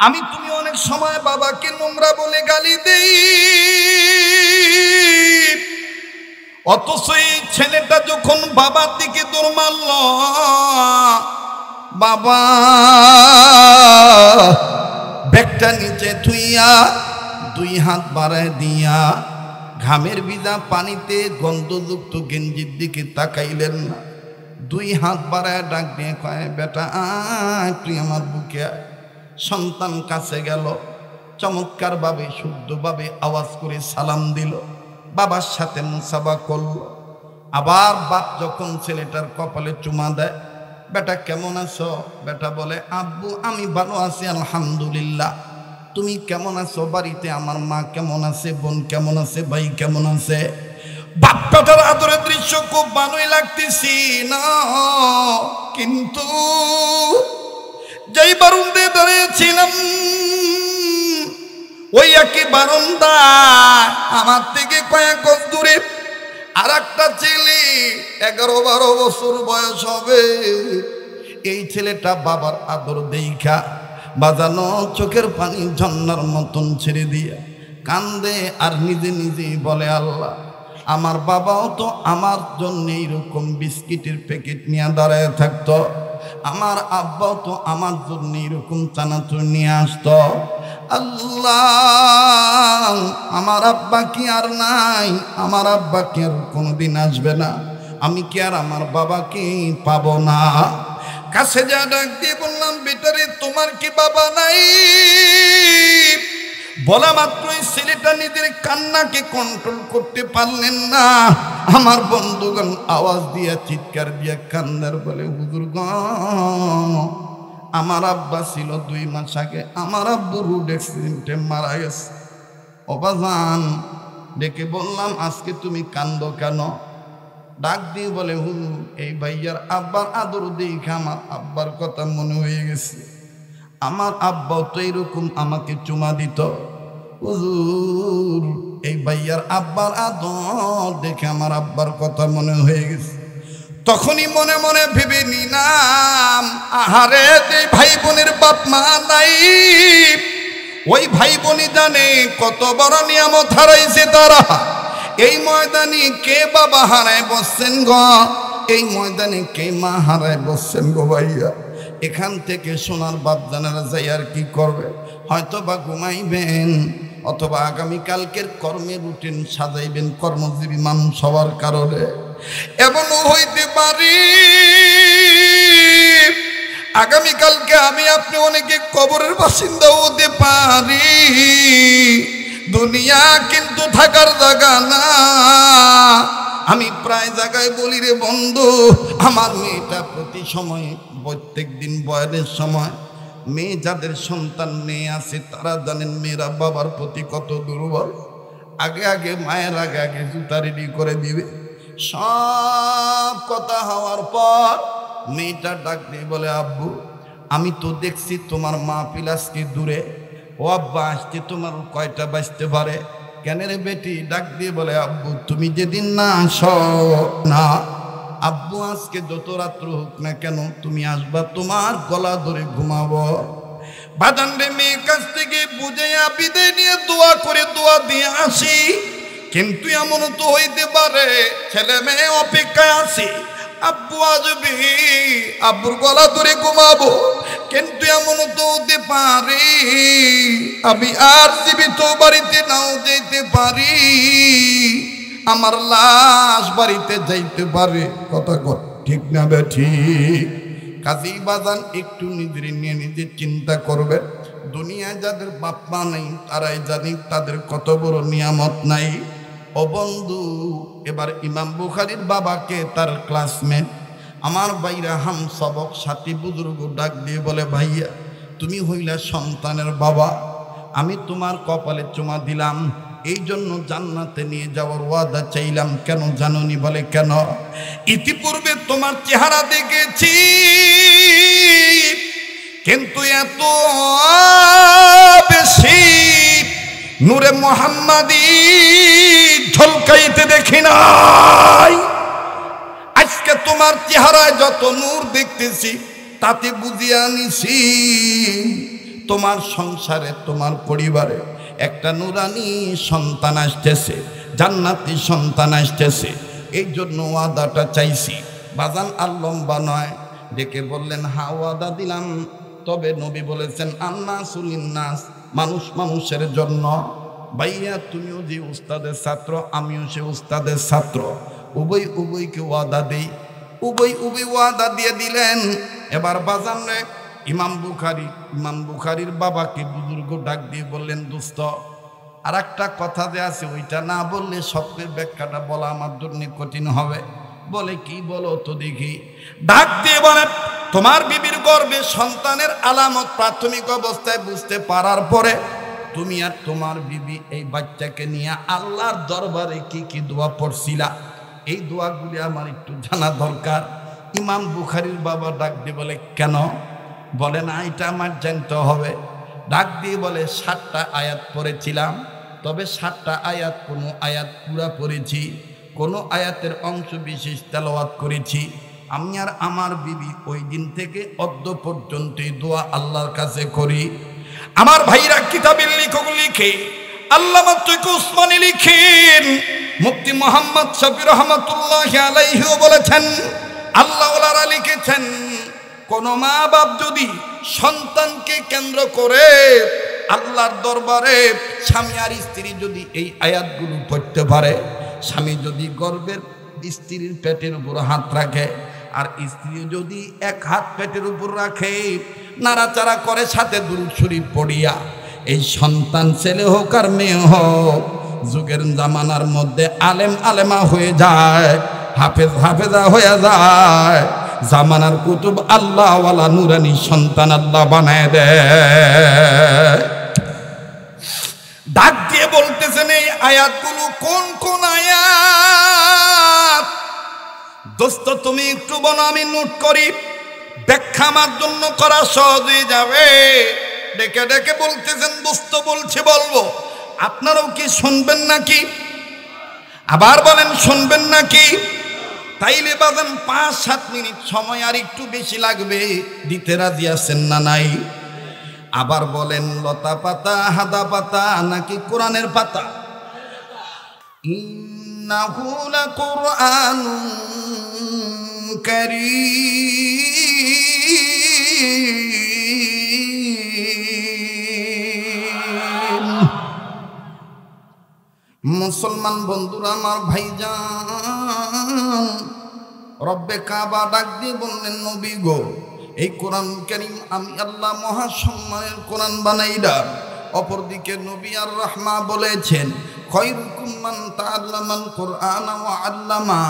আমি তুমি অনেক সময় বাবাকে নোংরা বলে গালি দেই, অথচ এই ছেলেটা যখন বাবার দিকে দৌড় মারল, বাবা ব্যাগটা নিচে থুইয়া দুই হাত বাড়ায় দিয়া ঘামের ভিজা পানিতে গন্ধযুক্ত গেঞ্জির দিকে তাকাইলেন না, দুই হাত বাড়ায় ডাক দিয়ে কয়, বেটা আয় তুই আমার বুকে আয়। সন্তান কাছে গেল, চমৎকারভাবে শুদ্ধভাবে আওয়াজ করে সালাম দিল, বাবার সাথে মুসাফা করল। আবার বাপ যখন ছেলেটার কপালে চুমা দেয়, বেটা কেমন আছো? বেটা বলে, আব্বু আমি ভালো আছি আলহামদুলিল্লাহ। তুমি কেমন আছো? বাড়িতে আমার মা কেমন আছে, বোন কেমন আছে, ভাই কেমন আছে? বাপ বেটার আদরের দৃশ্য খুব ভালোই লাগতেছি না, কিন্তু যেই বারান্দায় দাঁড়িয়েছিলাম ওই একই বারান্দায় আমার থেকে কয়েক গজ দূরে আর একটা ছেলে 11-12 বছর বয়স হবে। এই ছেলেটা বাবার আদর দেইখা বাজানো চোখের পানি ঝর্ণার মতন ছেড়ে দিয়ে কান্দে আর নিজে নিজেই বলে, আল্লাহ আমার বাবাও তো আমার জন্য এইরকম বিস্কিটের প্যাকেট নিয়ে দাঁড়ায় থাকতো, আমার আব্বাও তো আমার জন্য এরকম চানাচুর নিয়ে আসতো। আল্লাহ আমার আব্বা কি আর নাই? আমার আব্বা কি আর কোনোদিন আসবে না? আমি কি আর আমার বাবাকে পাবো না? কাছে যা ডাক দিয়ে বললাম, বেটারে তোমার কি বাবা নাই? বলা মাত্রই ছেলেটা নিজের কান্নাকে কন্ট্রোল করতে পারলেন না। আমার বন্ধুগণ আওয়াজ দিয়া চিৎকার দিয়া কান্নার বলে, হুজুর গো আমার আব্বা ছিল 2 মাস আগে, আমার আব্বু রোড অ্যাক্সিডেন্টে মারা গেছে। অবাজান ডেকে বললাম, আজকে তুমি কান্দো কেন? ডাক দিয়ে বলে, হুজুর এই ভাইয়ার আব্বার আদর দেখে আমার আব্বার কথা মনে হয়ে গেছে, আমার আব্বাও তো এরকম আমাকে চুমা দিত। হুজুর এই ভাইয়ার আব্বার আদর দেখে আমার আব্বার কথা মনে হয়ে গেছে। তখনই মনে মনে ভেবে নিলাম, আহারে যে ভাই বোনের বাপ মা নাই, ওই ভাই বোনই জানে কত বড় নিয়ামত হারাইছে তারা। এই ময়দানে কে বাবা হারায় বসছেন গো? এই ময়দানে কে মা হারায় বসছেন গো ভাইয়া? এখান থেকে সোনার বাপ জানারা যাই আর কি করবে? হয়তো বা ঘুমাইবেন, অথবা আগামীকালকের কর্মের রুটিন সাজাইবেন কর্মজীবী মানুষ হওয়ার কারণে। এমনও হইতে পারে আগামীকালকে আমি আপনি অনেকে কবরের বাসিন্দা হতে পারি। দুনিয়া কিন্তু থাকার জায়গা না। আমি প্রায় জায়গায় বলি রে বন্ধু, আমার মেয়েটা প্রতি সময় প্রত্যেক দিন বয়সের সময়, মেয়ে যাদের সন্তান মেয়ে আছে তারা জানেন মেয়েরা বাবার প্রতি কত দুর্বল। আগে আগে মায়ের আগে আগে জুতা রেডি করে দিবে। সব কথা হওয়ার পর মেয়েটা ডাক দিয়ে বলে, আব্বু আমি তো দেখছি তোমার মা পিলাসকে দূরে, ও আব্বা আসতে তোমার কয়টা বাজতে পারে? কেন রে বেটি? ডাক দিয়ে বলে, আব্বু তুমি যেদিন না আসো না, আব্বু আজকে যত রাত্র হোক না কেন তুমি আসবা, তোমার গলা ধরে ঘুমাবো। বাজান রে মেয়ের কাছ থেকে বুঝে বিদায় নিয়ে দোয়া করে দোয়া দিয়ে আসি, কিন্তু এমন তো হইতে পারে ছেলে মেয়ে অপেক্ষায় আছে, আব্বু আসবে, আব্বুর গলা ধরে ঘুমাবো। কিন্তু এমন তো হতে পারে আমি আর জীবিত বাড়িতে নাও যেতে পারি, আমার লাশ বাড়িতে যাইতে পারে। কথা ঠিক না বেঠি? কাজী বাজান একটু নিজের নিয়ে নিজে চিন্তা করবে। দুনিয়ায় যাদের বাপ মা নেই তারাই জানি তাদের কত বড় নিয়ামত নাই। ও বন্ধু, এবার ইমাম বুখারীর বাবাকে তার ক্লাসমেট আমার ভাইরা হাম সবক সাথী বুজুর্গ ডাক দিয়ে বলে, ভাইয়া তুমি হইলা সন্তানের বাবা, আমি তোমার কপালে চুমা দিলাম, এই জন্য জান্নাতে নিয়ে যাওয়ার ওয়াদা চাইলাম। কেন জানোনি? বলে কেন? ইতিপূর্বে তোমার চেহারা দেখেছি, কিন্তু এত বেশি নূরে মুহাম্মাদি ঝলকাইতে দেখি নাই। আজকে তোমার চেহারায় যত নূর দেখতেছি তাতে বুঝিয়া নিছি তোমার সংসারে তোমার পরিবারে একটা নুরানি সন্তান আসতেছে, জান্নাতি সন্তান আসতেছে, এই জন্য ওয়াদাটা চাইছি। বাজান আর লম্বা নয়, ডেকে বললেন হা ওয়াদা দিলাম, তবে নবী বলেছেন আন্নাসুল লিন্নাস, মানুষ মানুষের জন্য। ভাইয়া তুমিও যে উস্তাদের ছাত্র, আমিও সে উস্তাদের ছাত্র, উভয়কে ওয়াদা দেই। উভয় ওয়াদা দিয়ে দিলেন। এবার বাজান রে ইমাম বুখারীর বাবাকে বুজুর্গ ডাক দিয়ে বললেন দোস্ত, আর একটা কথা যে আছে ওইটা না বললে স্বপ্নের ব্যাখ্যাটা বলা আমার জন্য কঠিন হবে। বলে কি বলো তো দেখি। ডাক দিয়ে বলেন তোমার বিবির গর্ভে সন্তানের আলামত প্রাথমিক অবস্থায় বুঝতে পারার পরে তুমি আর তোমার বিবি এই বাচ্চাকে নিয়ে আল্লাহর দরবারে কি কি দোয়া পড়ছিলা, এই দোয়াগুলি আমার একটু জানা দরকার। ইমাম বুখারীর বাবা ডাক দিয়ে বলে কেন? বলে না এটা আমার জানতে হবে। ডাক দিয়ে বলে 7টা আয়াত পড়েছিলাম, তবে 7টা আয়াত কোনো আয়াত পুরা পড়েছি, কোনো আয়াতের অংশ বিশেষ তেলাওয়াত করেছি। আমি আর আমার বিবি ওই দিন থেকে অদ্য পর্যন্ত এই দোয়া আল্লাহর কাছে করি। আমার ভাইরা কিতাবের লেখক লিখে, আল্লামা তৈয়ব উসমানী লিখেন, মুফতি মুহাম্মদ শফি রহমাতুল্লাহি আলাইহিও বলেছেন, আল্লাহ ওয়ালারা লিখেছেন, কোন মা বাপ যদি সন্তানকে কেন্দ্র করে আল্লাহর দরবারে স্বামী আর স্ত্রী যদি এই আয়াতগুলো পড়তে পারে, স্বামী যদি গর্ভের স্ত্রীর পেটের উপর হাত রাখে আর স্ত্রী যদি এক হাত পেটের উপর রাখে, নাড়াচাড়া করে সাথে দুরূদ শরীফ পড়িয়া, এই সন্তান ছেলে হোক আর মেয়ে হোক যুগের জামানার মধ্যে আলেম আলেমা হয়ে যায়, হাফেজা হয়ে যায়, জামানার কুতুব আল্লাহ ওয়ালা নুরানি সন্তান আল্লাহ বানায় দেয়। ডাক দিয়ে বলতেছেন এই আয়াতগুলো কোন কোন আয়াত? দোস্ত তুমি একটু বলো, আমি নোট করি, ব্যাখ্যা আমার জন্য করা সহজ হয়ে যাবে। ডেকে ডেকে বলতেছেন দোস্ত বলছি বলবো, আপনারাও কি শুনবেন নাকি? আবার বলেন শুনবেন নাকি? তাইলে বাজান 5-7 মিনিট সময় আর একটু বেশি লাগবে, দিতে রাজি আছেন না নাই? আবার বলেন লতা পাতা হাদা পাতা নাকি কোরআনের পাতা? ইন্নাহু লাকুরআনুন কারীম। মুসলমান বন্ধুরা আমার ভাইজান, রব্বে কাবা ডাক দিয়ে বললেন নবী গো, এই কোরআন কারীম আমি আল্লাহ মহাসম্মানের কোরআন বানাইলাম। অপরদিকে নবী আর রাহমা বলেছেন, খায়রুকুম মান তাআল্লামাল কোরআন ওয়া আল্লামা,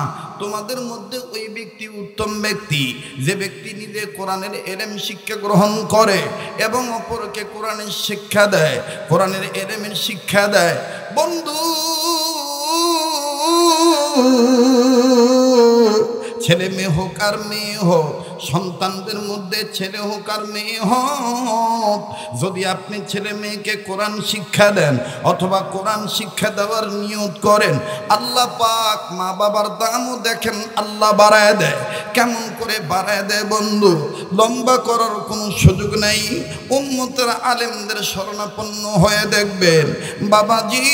তোমাদের মধ্যে ওই ব্যক্তি উত্তম ব্যক্তি যে ব্যক্তি নিজে কোরআনের ইলম শিক্ষা গ্রহণ করে এবং অপরকে কোরআনের শিক্ষা দেয়, কোরআনের ইলমের শিক্ষা দেয়। বন্ধু, ছেলে মেয়ে হোক আর মেয়ে হোক, সন্তানদের মধ্যে ছেলে হোক আর মেয়ে হোক, যদি আপনি ছেলে মেয়েকে কোরআন শিক্ষা দেন অথবা কোরআন শিক্ষা দেওয়ার নিয়ত করেন, আল্লাহ পাক মা বাবার দামও দেখেন আল্লাহ বাড়ায় দেয়। কেমন করে বাড়ায় দেয় বন্ধু? লম্বা করার কোনো সুযোগ নেই, উম্মতের আলেমদের শরণাপন্ন হয়ে দেখবেন বাবাজি,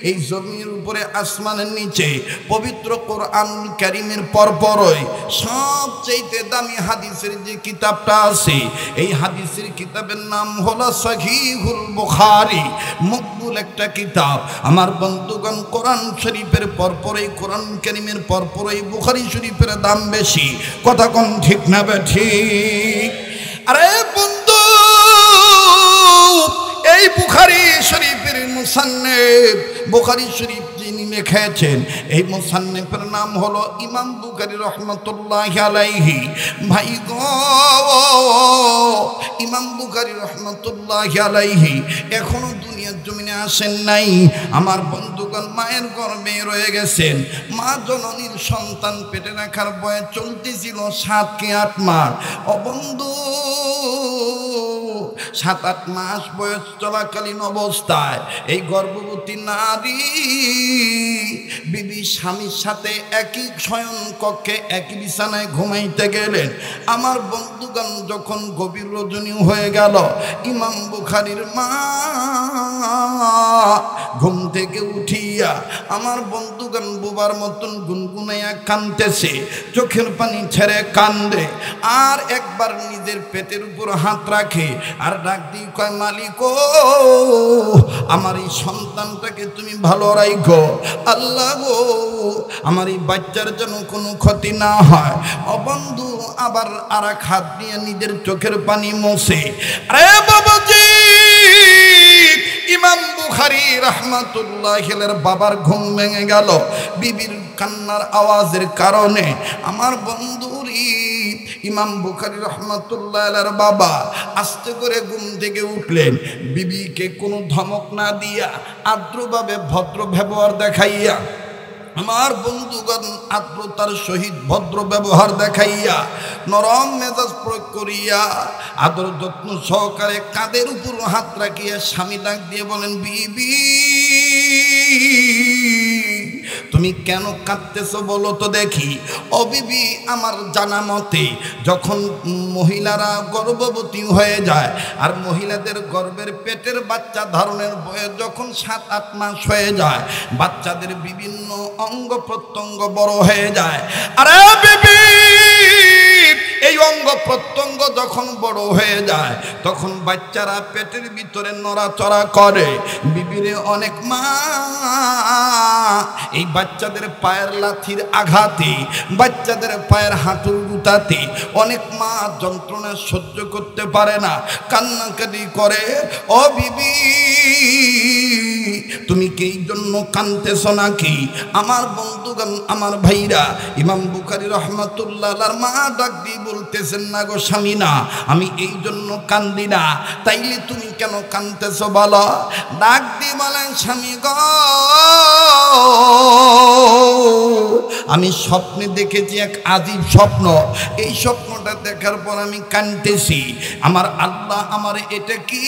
এই জমির উপরে আসমানের নিচে পবিত্র কোরআন কারীমের পরপরই সবচেয়ে দামি হাদিসের যে কিতাবটা আছে, এই হাদিসের কিতাবের নাম হলো সহিহুল বুখারী। মকবুল একটা কিতাব। আমার বন্ধুগণ, কোরআন শরীফের পরপরই, কোরআন কারীমের পরপরই বুখারী শরীফের দাম বেশি। কথা কোন ঠিক না ঠিক? আরে বন্ধু, এই বুখারী শরীফের মুসান্নিফ, বুখারী শরীফ যিনি লিখেছেন, এই মুসান্নিফের নাম হলো ইমাম বুখারী রহমাতুল্লাহি আলাইহি। ভাই গো, ইমাম বুখারী রহমাতুল্লাহি আলাইহি এখনো দুনিয়ার জমিনে আসেন নাই। আমার বন্ধুগণ, মায়ের গর্ভে রয়ে গেছেন। মা জননীর সন্তান পেটে রাখার বয়স চলতেছিল 7 কি 8 মাস। ও বন্ধু, 7-8 মাস বয়স চলাকালীন অবস্থায় এই গর্ভবতী গর্ভবতী নারী বিবি স্বামীর সাথে একই শয়ন কক্ষে একই বিছানায় ঘুমাইতে গেলেন। আমার বন্ধুগণ, যখন গভীর রজনী হয়ে গেল, ইমাম বুখারীর মা ঘুম থেকে উঠিয়া আমার বন্ধুগণ বুবার মতন গুনগুনাইয়া কাঁদতেছে, চোখের পানি ছেড়ে কান্দে, আর একবার নিজের পেটের উপর হাত রাখে আর ডাক দিয়ে কয়, মালিক ও, আমার এই সন্তানটাকে তুমি ভালো রাখো, আল্লাহ গো, আমার এই বাচ্চার যেন কোনো ক্ষতি না হয়। ও বন্ধু আবার আর এক হাত দিয়ে নিজের চোখের পানি মোছে। আরে বাবাজি, ইমাম বুখারী রাহমাতুল্লাহি আলাইহির বাবার ঘুম ভেঙে গেল বিবির কান্নার আওয়াজের কারণে। আমার বন্ধুরি ইমাম বুখারী রাহমাতুল্লাহি আলাইহির বাবা আস্তে করে ঘুম থেকে উঠলেন, বিবিকে কোনো ধমক না দিয়া আদ্রভাবে ভদ্র ব্যবহার দেখাইয়া, আমার বন্ধুগণ আদ্রতার সহিত ভদ্র ব্যবহার দেখাইয়া, নরম মেজাজ প্রয়োগ করিয়া, আদর যত্ন সহকারে কাঁধের উপর হাত রাখিয়া স্বামী ডাক দিয়ে বলেন, বিবি তুমি কেন কাঁদতেছো বলো তো দেখি। ও বিবি, আমার জানা মতে যখন মহিলারা গর্ভবতী হয়ে যায় আর মহিলাদের গর্ভের পেটের বাচ্চা ধারণের বয়স যখন 7-8 মাস হয়ে যায়, বাচ্চাদের বিভিন্ন অঙ্গ প্রত্যঙ্গ বড় হয়ে যায়। আরে বিবি, এই অঙ্গ প্রত্যঙ্গ যখন বড় হয়ে যায় তখন বাচ্চারা পেটের ভিতরে নড়াচড়া করে। বিবিরে অনেক মা এই বাচ্চাদের পায়ের লাথির আঘাতে, বাচ্চাদের পায়ের হাঁটুর গুতাতে অনেক মা যন্ত্রণা সহ্য করতে পারে না, কান্নাকাটি করে। ও বিবি, তুমি কি এই জন্য কাঁদতেছো নাকি? আমার বন্ধুগণ, আমার ভাইরা, ইমাম বুখারী রাহমাতুল্লাহ আলাইহির মা ডাক দিয়ে বলতেছেন, না গো স্বামী, না, আমি এই জন্য কান্দি না। তাইলে তুমি কেন কাঁদতেছো বলো? ডাক দিয়ে বলেন, স্বামী গো, আমি স্বপ্নে দেখেছি এক আজীব স্বপ্ন। এই স্বপ্নটা দেখার পর আমি কাঁদতেছি। আমার আল্লাহ আমার এটা কি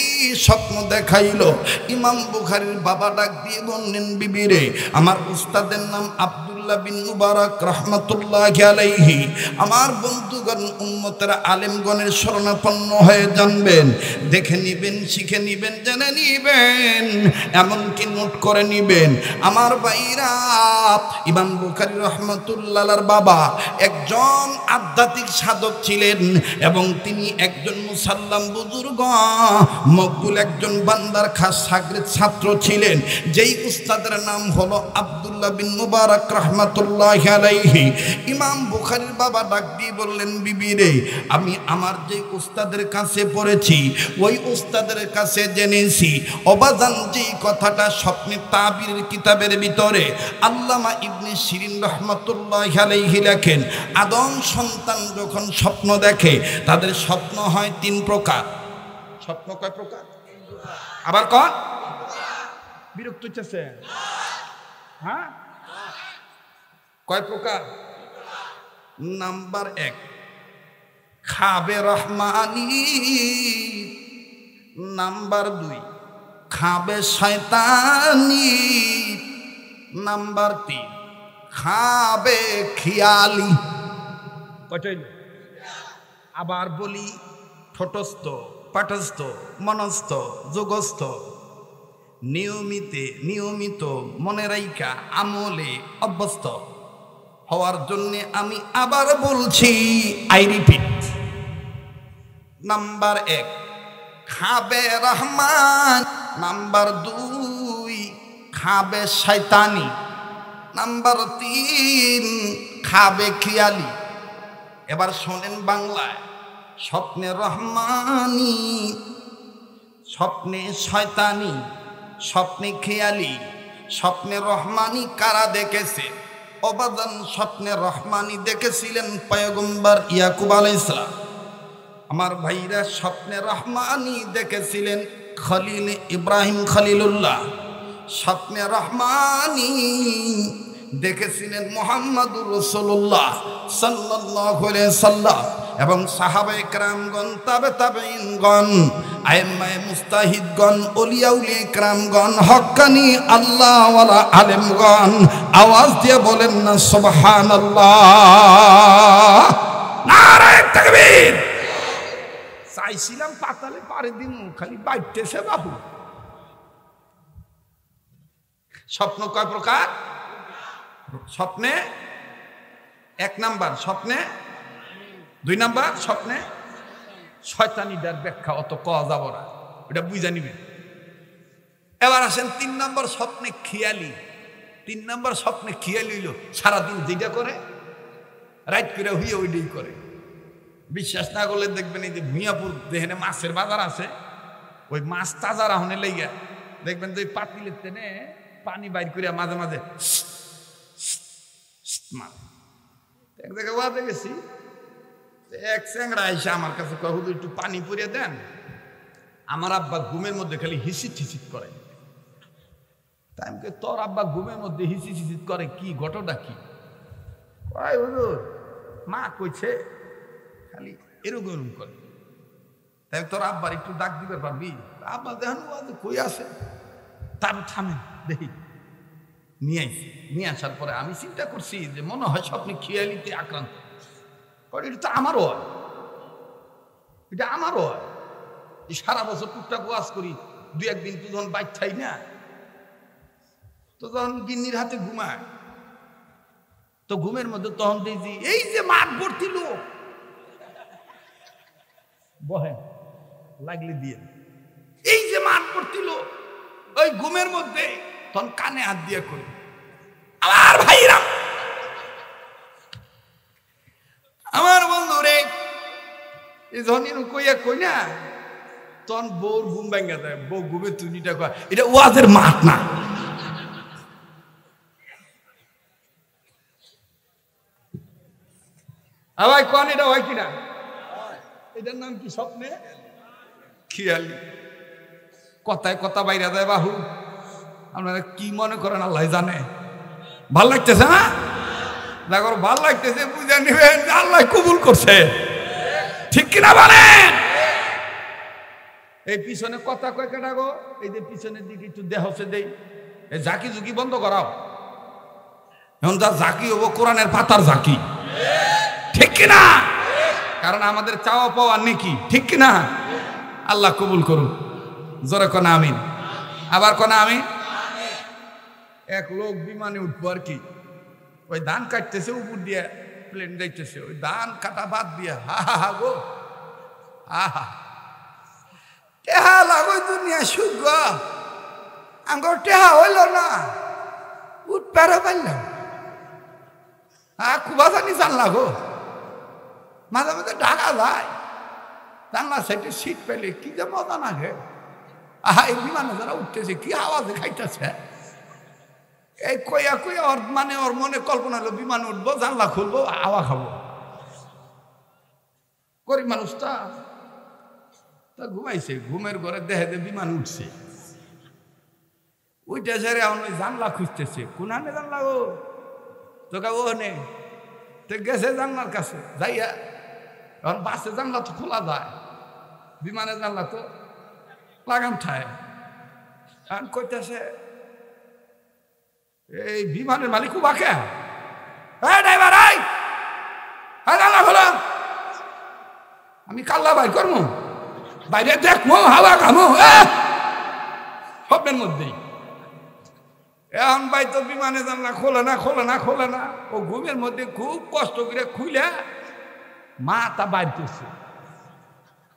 স্বপ্ন দেখাইলো? ইমাম বুখারীর বাবা ডাক দিয়ে বললেন, বিবিরে, আমার উস্তাদের নাম আব্দুল্লাহ বিন মুবারক রাহমাতুল্লাহি আলাইহি। আমার বন্ধুগণ, উম্মতের আলেমগণের শরণাপন্ন হয়ে জানবেন, দেখে নিবেন, শিখে নিবেন, জেনে নিবেন, এমনকি নোট করে নিবেন। আমার ভাইরা, ইমাম বুখারী রাহমাতুল্লাহ আলাইহির বাবা একজন আধ্যাত্মিক সাধক ছিলেন এবং তিনি একজন মুসাল্লাম বুজুর্গ, মকবুল একজন বান্দার খাস ছাত্র ছিলেন, যেই উস্তাদের নাম হলো আব্দুল্লাহ বিন মুবারক রাহমাতুল্লাহি আলাইহি। ইমাম বুখারীর বাবা ডাক দিয়ে বললেন, বিবি রে, আমি আমার যে উস্তাদের কাছে পড়েছি ওই উস্তাদের কাছে জেনেছি, অবাজান যে কথাটা স্বপ্নে তাবিরের কিতাবের ভিতরে আল্লামা ইবনে শিরিন রাহমাতুল্লাহি আলাইহি লেখেন, আদম সন্তান যখন স্বপ্ন দেখে তাদের স্বপ্ন হয় 3 প্রকার। স্বপ্ন কয় প্রকার? আবার কন, বিরক্ত হচ্ছে? হ্যাঁ, কয় প্রকার? নাম্বার 1, খাবে রহমানি। নাম্বার 2, খাবে শয়তানি। নাম্বার 3, খাবে খিয়ালি। কয়টাই? আবার বলি, ঠোঁটস্থ, পাঠস্থ, মনস্থ, যোগস্থ, নিয়মিত মনে রাইখা আমলে অভ্যস্ত হওয়ার জন্য আমি আবার বলছি, আই রিপিট। নাম্বার 1, খাবে রহমান। নাম্বার 2, খাবে শয়তানি। নাম্বার 3, খাবে খিয়ালি। এবার শোনেন বাংলায়, স্বপ্নে রহমানি, স্বপ্নে শয়তানি, স্বপ্নে খেয়ালি, স্বপ্নে রহমানি কারা দেখেছে? অবাদান স্বপ্নে রহমানি দেখেছিলেন পয়গম্বর ইয়াকুব আলাইহিস সালাম। আমার ভাইরা, স্বপ্নে রহমানি দেখেছিলেন খলিল ইব্রাহিম খলিলুল্লাহ। স্বপ্নে রহমানি দেখেছিলেন মুহাম্মদুর রাসূলুল্লাহ সাল্লাল্লাহু আলাইহি সাল্লাম। এবং সাহাবায়ে কেরামগণ, তাবেঈনগণ, আইম্মায়ে মুস্তাহিদগণ, ওলিয়া উলিয়ে কেরামগণ, হক্কানি আল্লাহওয়ালা আলেমগণ আওয়াজ দিয়ে বলেন না সুবহানাল্লাহ, নারায়ে তাকবীর। চাইছিলাম পাতালে পারে দিন, খালি বাইতেছে বাবু। স্বপ্ন কয় প্রকার? স্বপ্নে এক নাম্বার, স্বপ্নে দুই নাম্বার, স্বপ্নে শয়তানিটার ব্যাখ্যা অত কওয়া যাব না, এটা বুঝা নিবেন। এবার আসেন 3 নম্বর স্বপ্নে খেয়ালি। 3 নম্বর স্বপ্নে খেয়ালি হইল সারাদিন যেটা করে রাইট করে হইয়া ওইটাই করে। বিশ্বাস না করলে দেখবেন এই যে মিয়াপুর যেখানে মাছের বাজার আছে, ওই মাছ তাজা রাহনে লেগা দেখবেন যে পাতিলের টেনে পানি বাইর করে মাঝে মাঝে এক জায়গায় ওয়াজে গেছি, এক চ্যাংড়া এসে আমার কাছে কয় হুজুর একটু পানি পরিয়ে দেন, আমার আব্বা ঘুমের মধ্যে খালি হিসিট হিসিট করে। তাই আমি কই তোর আব্বা ঘুমের মধ্যে হিসিট হিসিট করে, কি ঘটনা কি? কয় হুজুর মা কইছে খালি এরকম এরকম করে। তাই তোর আব্বার একটু ডাক দিতে পারবি? আব্বা দেখেন ওয়াজে কই আছে, তারপর থামেন দেখি। নিয়ে আইছি, নিয়ে আসার পরে আমি চিন্তা করছি যে মনে হয় স্বপ্নে খেয়ালিতে আক্রান্ত। এটা তো আমারও হয়, এটা আমারও হয়। সারা বছর টুকটাক ওয়াজ করি, 2-1 দিন তো যখন বাইক খাই না, তো যখন গিন্নির হাতে ঘুমায়, তো ঘুমের মধ্যে তখন দেখছি এই যে মাঠ ভর্তি লোক বহে লাগলে দিয়ে, এই যে মাঠ ভর্তি লোক, ওই ঘুমের মধ্যে তখন কানে হাত দিয়ে করি, আমার ভাইরা, আমার বন্ধু রে, এই যখন কইয়া কই না, তখন বউর ঘুম ভেঙে যায়। বউ ঘুমে তুনিটা কয় এটা ওয়াজের মাঠ না। আবার কন এটা হয় কিনা? এটার নাম কি? স্বপ্নে খেয়ালি। কথায় কথা বাইরে যায় বাহু। আপনারা কি মনে করেন আল্লাহ জানে। ভাল লাগতেছে না? দেখো ভাল লাগতেছে, বুঝে নেবেন আল্লাহ কবুল করছে, ঠিক কিনা বলেন? এই পিছনে কথা কয় কেটা গো? এই যে পিছনের দিকে একটু দেহ হচ্ছে দেই, এই ঝাঁকি ঝুঁকি বন্ধ করাও। এখন যা ঝাঁকি হবো কোরআনের পাতার ঝাঁকি, ঠিক কিনা? কারণ আমাদের চাওয়া পাওয়া নেকি, ঠিক কিনা? আল্লাহ কবুল করুন, জোরে কোনা আমিন। আবার কোনা আমিন। এক লোক বিমানে উঠবো আর কি, ওই ধান কাটতেছে, উপর দিয়ে প্লেন যাইতেছে, ওই ধান কাটা বাদ দিয়া হা হা হা গো, আহা টেহা লাগো দুনিয়া সুখ গো, আমার টেহা হইল না, উঠ পেরে পারলাম, হ্যাঁ খুব আসানি জানলা গো, মাঝে মাঝে ঢাকা যায়, জানলা সাইডে সিট পেলে কি যে মজা না গে। আহা এই বিমানে যারা উঠতেছে কি আওয়াজে খাইতেছে, এই কইয়া কইয়া ওর মানে ওর মনে কল্পনা হলো বিমানে উঠবো, জানলা খুলবো, হাওয়া খাবো। গরিব মানুষটা তা ঘুমাইছে, ঘুমের ঘরে দেখে যে বিমান উঠছে, ওইটা ছেড়ে এখন ওই জানলা খুঁজতেছে, কোনানে জানলা গো, তোকে ও নে, তো গেছে জানলার কাছে যাইয়া, এখন বাসে জানলা তো খোলা যায়, বিমানের জানলা তো লাগাম ঠায়। এখন কইতেছে এই বিমানের মালিক বাকে, ড্রাইভার জানলা খোলা, আমি কাল্লা বাইর করবো, বাইরে দেখবো, হাওয়া খামো, স্বপ্নের মধ্যেই। এখন ভাই তো বিমানে জানলা খোলে না, খোলে না, খোলে না, ও ঘুমের মধ্যে খুব কষ্ট করে খুলে মাথা বাইর করছে,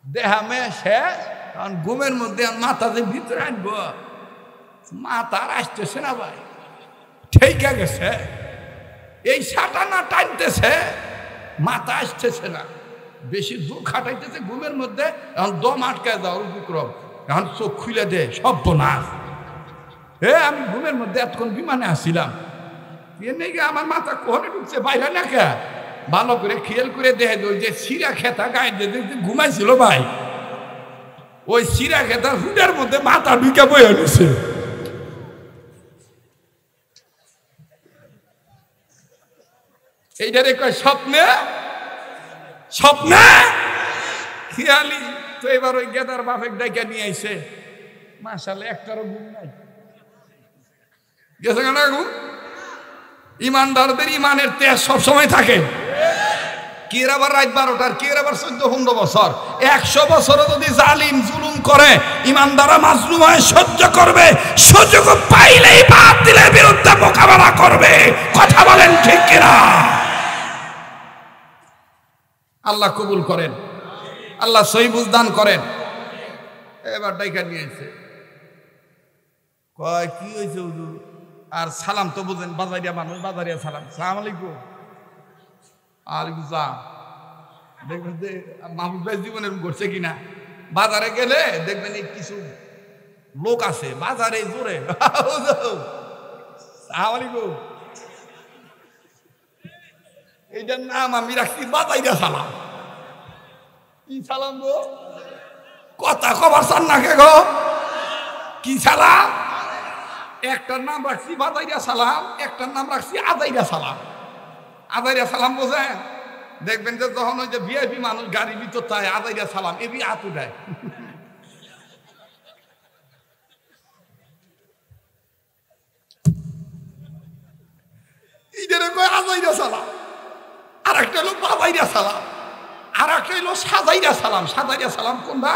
দেহা মে শেষ। কারণ ঘুমের মধ্যে মাথা যে ভিতরে আনবো, মাথা আর আসতেছে না ভাই, ঠেকে গেছে, এই সাটানা টানতেছে, মাথা আসতেছে না, বেশি জোর খাটাইতেছে ঘুমের মধ্যে, এখন দম আটকায় যাওয়ার উপক্রম, এখন চোখ খুলে দে, শব্দ নাচ। আমি ঘুমের মধ্যে এতক্ষণ বিমানে আসছিলাম, আমার মাথা কোহনে ঢুকছে, বাইরে না কে ভালো করে খেয়াল করে দেখে ওই যে সিরা খেতা গায়ে ঘুমাইছিল ভাই, ওই সিরা খেতার হুডার মধ্যে মাথা ঢুকে বয়ে নিছে। এইটারে কয় স্বপ্নে স্বপ্নে খেয়ালি। তো এবার ওই গেদার বাপের ডাইকা নিয়ে আইছে, মাশাআল্লাহ একটারও ঘুম নাই, গেছে কেন ঘুম? ইমানদারদের ইমানের তেজ সবসময় থাকে। কি আবার রাত 12টার, কি আবার 14-15 বছর, 100 বছরও যদি জালিম জুলুম করে ইমানদাররা মাজলুম হয়ে সহ্য করবে, সুযোগ পাইলেই বাতিলের বিরুদ্ধে মোকাবেলা করবে। কথা বলেন ঠিক কিনা? আল্লাহ কবুল করেন, আল্লাহ সহি বুঝদান করেন। এবার ডাইকা নিয়েছে, কয় কি হয়েছে হুজুর? আর সালাম তো বুঝেন, বাজারিয়া মানুষ, বাজারিয়া সালাম, সালাম আলাইকুম। আলাইকুম সালাম। দেখবেন যে মাহবুব ভাই জীবনে করছে কিনা, বাজারে গেলে দেখবেন এই কিছু লোক আছে বাজারে জোরে সালাম আলাইকুম, এইটার নাম আমি রাখছি বাজাইরা সালাম। কি সালাম গো? কথা খবর চান না কে গো? কি সালাম? একটার নাম রাখছি বাজাইরা সালাম, একটার নাম রাখছি আজাইরা সালাম। আজাইরা সালাম বোঝেন? দেখবেন যে যখন ওই যে ভিআইপি মানুষ গাড়ির ভিতর তাই আজাইরা সালাম এবি হাত উঠায়, এইটারে কয় আজাইরা সালাম। আর একটা হলো বাজাইরা সালাম, আর একটা হলো সাজাইরা সালাম। সাজাইরা সালাম কোনটা?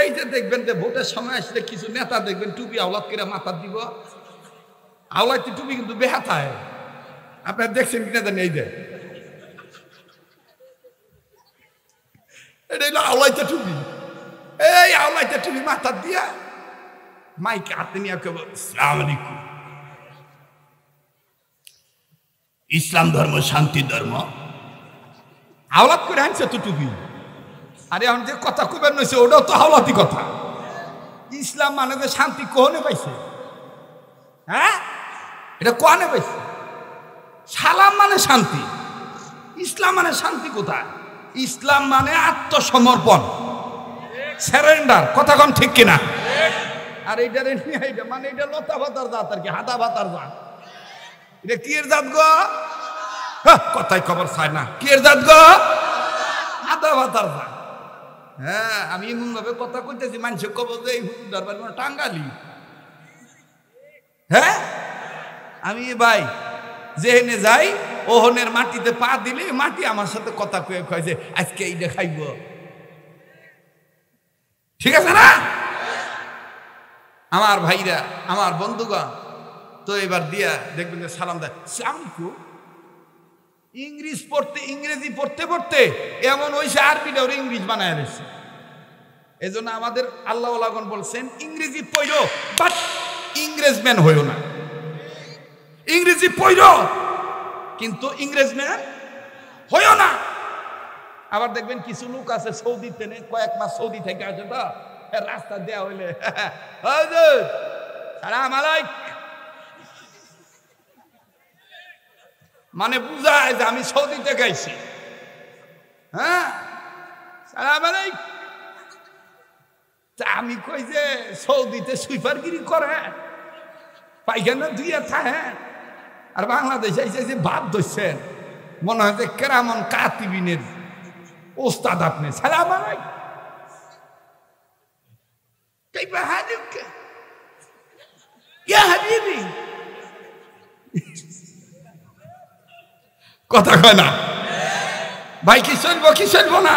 এই যে দেখবেন যে ভোটের সময় আসলে কিছু নেতা দেখবেন টুপি আওলাদ করে মাথা দিব, আওলাদ টুপি কিন্তু বেহাতায়, আপনারা দেখছেন কিনা জানি, এই যে এটা হলো আওলাইতে টুপি। এই আওলাইতে টুপি মাথা দিয়া মাইকে হাতে নিয়ে কেবল আসসালামু আলাইকুম, ইসলাম ধর্ম শান্তি ধর্ম, আওলাদ করে আনছে তো টুপি। আরে এখন যে কথা কবেন নইছে ওটাও তো আওলাদি কথা। ইসলাম মানে যে শান্তি কোহনে পাইছে? হ্যাঁ, এটা কোয়ানে পাইছে? সালাম মানে শান্তি, ইসলাম মানে শান্তি কোথায়? ইসলাম মানে আত্মসমর্পণ, সারেন্ডার। কথা কম ঠিক কিনা? আর এইটারে নিয়ে এইটা মানে এটা লতা ভাতার জাত আর কি, হাতা ভাতার জাত। এটা কি এর জাত গো? কথাই খবর চায় না, কি এর জাত গো? হাতা ভাতার জাত। হ্যাঁ, আমি এমন ভাবে কথা কইতেছি মানুষের কবর যে এই দরবার টাঙ্গালি। হ্যাঁ, আমি ভাই যেহেনে যাই ওহনের মাটিতে পা দিলে মাটি আমার সাথে কথা কয়ে কয় যে আজকে এইটা খাইব, ঠিক আছে না? আমার ভাইরা, আমার বন্ধুগণ, তো এবার দিয়া দেখবেন যে সালাম দেয় সালামু। ইংরেজি পড়তে পড়তে এমন হয়েছে আরবিটা ওর ইংরেজ বানায় রয়েছে। এই জন্য আমাদের আল্লাহ ওয়ালাগণ বলছেন ইংরেজি পড়ো বাট ইংরেজম্যান হইও না। ইংরেজি পড়ো কিন্তু ইংরেজম্যান হইও না। আবার দেখবেন কিছু লোক আছে সৌদিতে, কয়েক মাস সৌদি থেকে আসে, তো রাস্তা দেয়া হইলে সালাম আলাইকুম, মানে বুঝায় যে আমি সৌদিতে গাইছি। হ্যাঁ, সালাম আলাইকুম। আমি কই যে সৌদিতে সুইপারগিরি করে, পায়খানা ধুইয়া থাকে, আর বাংলাদেশে এসে যে ভাত ধরছেন মনে হয় যে কেরামন কাতিবিনের ওস্তাদ আপনি। সালাম আলাইকুম, কাইফা হালুক ইয়া হাবিবি। কথা কয় না ভাই, কি চলবো কি চলবো না?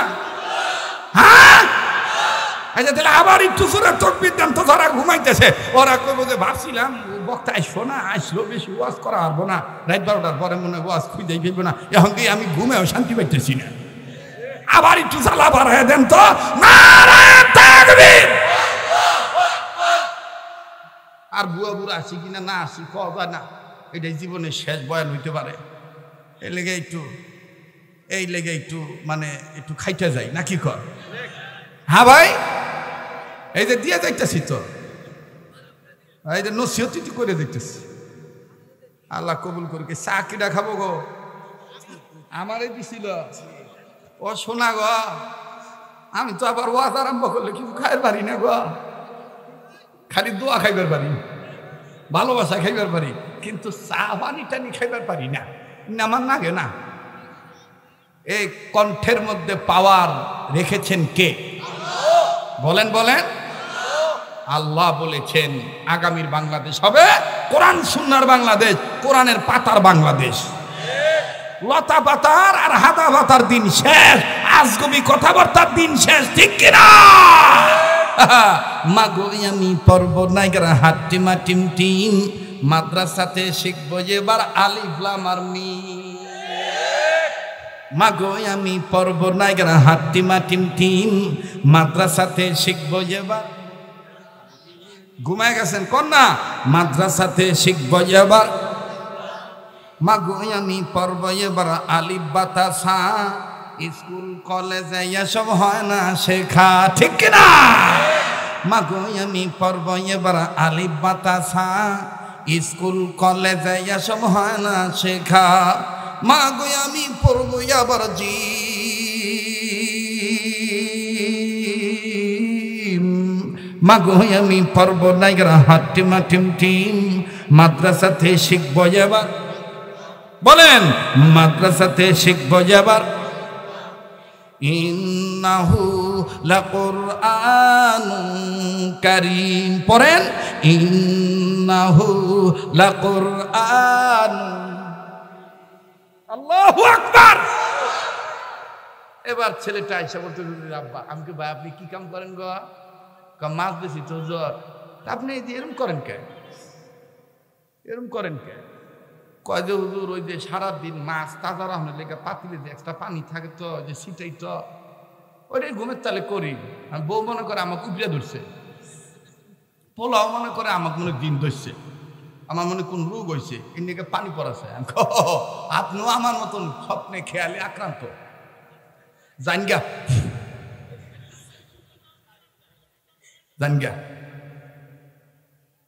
হ্যাঁ, আচ্ছা তাহলে আবার একটু জোরে তকবীর দেন তো, যারা ঘুমাইতেছে ওরা কইব যে ভাবছিলাম বক্তা আসবো না, আসলো বেশি ওয়াজ করা পারবো না, রাত 12টার পরে মনে হয় ওয়াজ খুঁজেই ফেলবো না, এখন কি আমি ঘুমেও শান্তি পাইতেছি না। আবার একটু জ্বালা বাড়ায় দেন তো, নারায়ে তাকবীর। আর বুয়া বুড়া আসি কিনা না আসি কবা না, এটাই জীবনের শেষ বয়ান হইতে পারে। এই লেগে একটু মানে একটু খাইতে যাই নাকি কর? হ্যাঁ ভাই, এই যে দিয়ে দেখতেছি তো, এই যে নসিহত করে দেখতেছি। আল্লাহ কবুল করুক। চা কিটা খাবো গো? আমারে দিছিল ও শোনা গো, আমি তো আবার ওয়াজ আরম্ভ করলে কিছু খাইবার পারি না গো, খালি দোয়া খাইবার পারি, ভালোবাসা খাইবার পারি, কিন্তু চা পানি টানি খাইবার পারি না, আমার নাগে না। এই কণ্ঠের মধ্যে পাওয়ার রেখেছেন কে? বলেন বলেন। আল্লাহ বলেছেন আগামীর বাংলাদেশ হবে কোরআন সুন্নাহর বাংলাদেশ, কোরআনের পাতার বাংলাদেশ। লতা পাতার আর হাতা পাতার দিন শেষ, আজগবি কথাবার্তার দিন শেষ, ঠিক কিনা? মাগো আমি পর্ব নাইগরা হাট্টিমা টিম টিম, মাদ্রাসাতে শিখবো এবার আলিফ লাম আর মিম। মাগো আমি পর্ব নাইগরা হাট্টিমা টিম টিম, মাদ্রাসাতে শিখবো এবার। ঘুমায় গেছেন কন্যা? মাদ্রাসাতে শিখবো এবার। মাগো আমি পর্ব এবার আলিফ বাতাসা, স্কুল কলেজে এসব হয় না শেখা, ঠিক কিনা? মাগো আমি পর্ব এবার আলিফ বাতাসা, স্কুল কলেজে এসব হয় না শেখা। মাগো আমি পড়ব আবার জিম, মাগো আমি পড়ব নাইগরা হাট্টিমা টিম টিম, মাদ্রাসাতে শিখবো এবার। বলেন মাদ্রাসাতে শিখবো এবার। ইন্নাহু লাকুরআনুন কারীম, পড়েন ইন্নাহু লাকুরআন। আল্লাহু আকবার। এবার ছেলেটা আইসা বলতে, আব্বা আমি কি ভাই আপনি কি কাম করেন গো? মাছ বেশি তো জ্বর, আপনি এরকম করেন কে? এরকম করেন কে? কয় যে হুজুর ওই যে সারাদিন মাছ তাজা রাখনের লেগে পাতিলে যে একটা পানি থাকে তো যে সিটাই তো ওইটাই ঘুমের তালে করি। আর বউ মনে করে আমাকে উপড়ে ধরছে, পোলাও মনে করে আমাকে মনে দিন ধরছে, আমার মনে কোন রোগ হয়েছে এর দিকে পানি পড়াছে। আপনিও আমার মতন স্বপ্নে খেয়ালে আক্রান্ত। জানগা জানগা।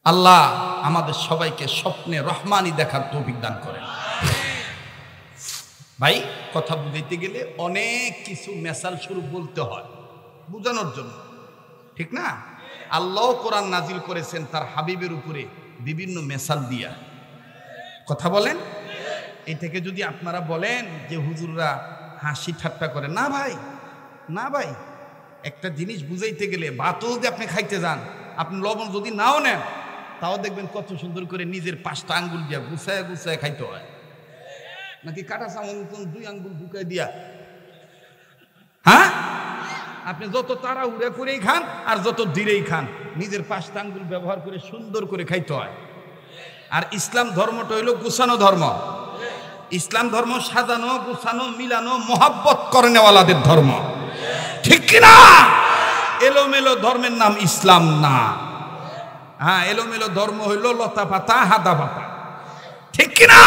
আল্লাহ আমাদের সবাইকে স্বপ্নে রহমানি দেখার তৌফিক দান করেন। ভাই কথা বুঝাইতে গেলে অনেক কিছু মেসাল স্বরূপ বলতে হয় বুঝানোর জন্য, ঠিক না? আল্লাহ কোরআন নাজিল করেছেন তার হাবিবের উপরে বিভিন্ন মেসাল দিয়া। কথা বলেন। এই থেকে যদি আপনারা বলেন যে হুজুররা হাসি ঠাট্টা করে, না ভাই না ভাই, একটা জিনিস বুঝাইতে গেলে ভাতও যদি আপনি খাইতে যান, আপনি লবণ যদি নাও নেন তাও দেখবেন কত সুন্দর করে নিজের 5টা আঙ্গুল দিয়া গুছায় গুছায় খাইতে হয়, নাকি কাটা চামচ 2 আঙ্গুল ঢুকাই দিয়া। হ্যাঁ, আপনি যত তাড়াহুড়া করেই খান আর যত ধীরেই খান, নিজের 5টা আঙ্গুল ব্যবহার করে সুন্দর করে খাইতে হয়। আর ইসলাম ধর্মটা হইল গুছানো ধর্ম। ইসলাম ধর্ম সাজানো গুছানো মিলানো মহাব্বত করে নেওয়ালাদের ধর্ম, ঠিক কিনা? এলোমেলো ধর্মের নাম ইসলাম না। হ্যাঁ, এলোমেলো ধর্ম হইল লতা পাতা হাদা পাতা, ঠিক কিনা?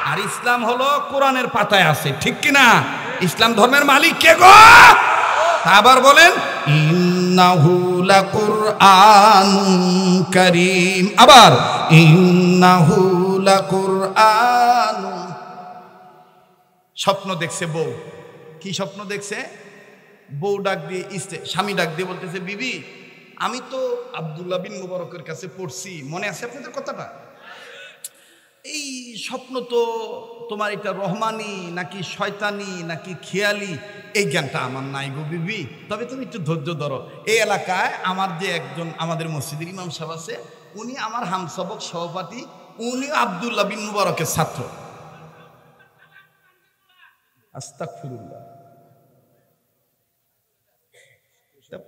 আর ইসলাম হলো কোরআনের পাতায় আছে, ঠিক কিনা? ইসলাম ধর্মের মালিক কে গো? আবার বলেন ইন্নাহু লাকুরআনুন কারীম। আবার ইন্নাহু লাকুরআন। স্বপ্ন দেখছে বউ। কি স্বপ্ন দেখছে? বউ ডাক দিয়ে স্বামী ডাক দিয়ে বলতেছে, বিবি আমি তো আব্দুল্লাহ বিন মুবারকের কাছে পড়ছি, মনে আছে আপনাদের কথাটা? এই স্বপ্ন তো তোমার এটা রহমানি নাকি শয়তানি নাকি খেয়ালি, এই জ্ঞানটা আমার নাই গো বিবি, তবে তুমি একটু ধৈর্য ধরো। এই এলাকায় আমার যে একজন আমাদের মসজিদের ইমাম সাহেব আছে, উনি আমার হামসবক সহপাঠী, উনি আব্দুল্লাহ বিন মুবারকের ছাত্র। আস্তাগফিরুল্লাহ।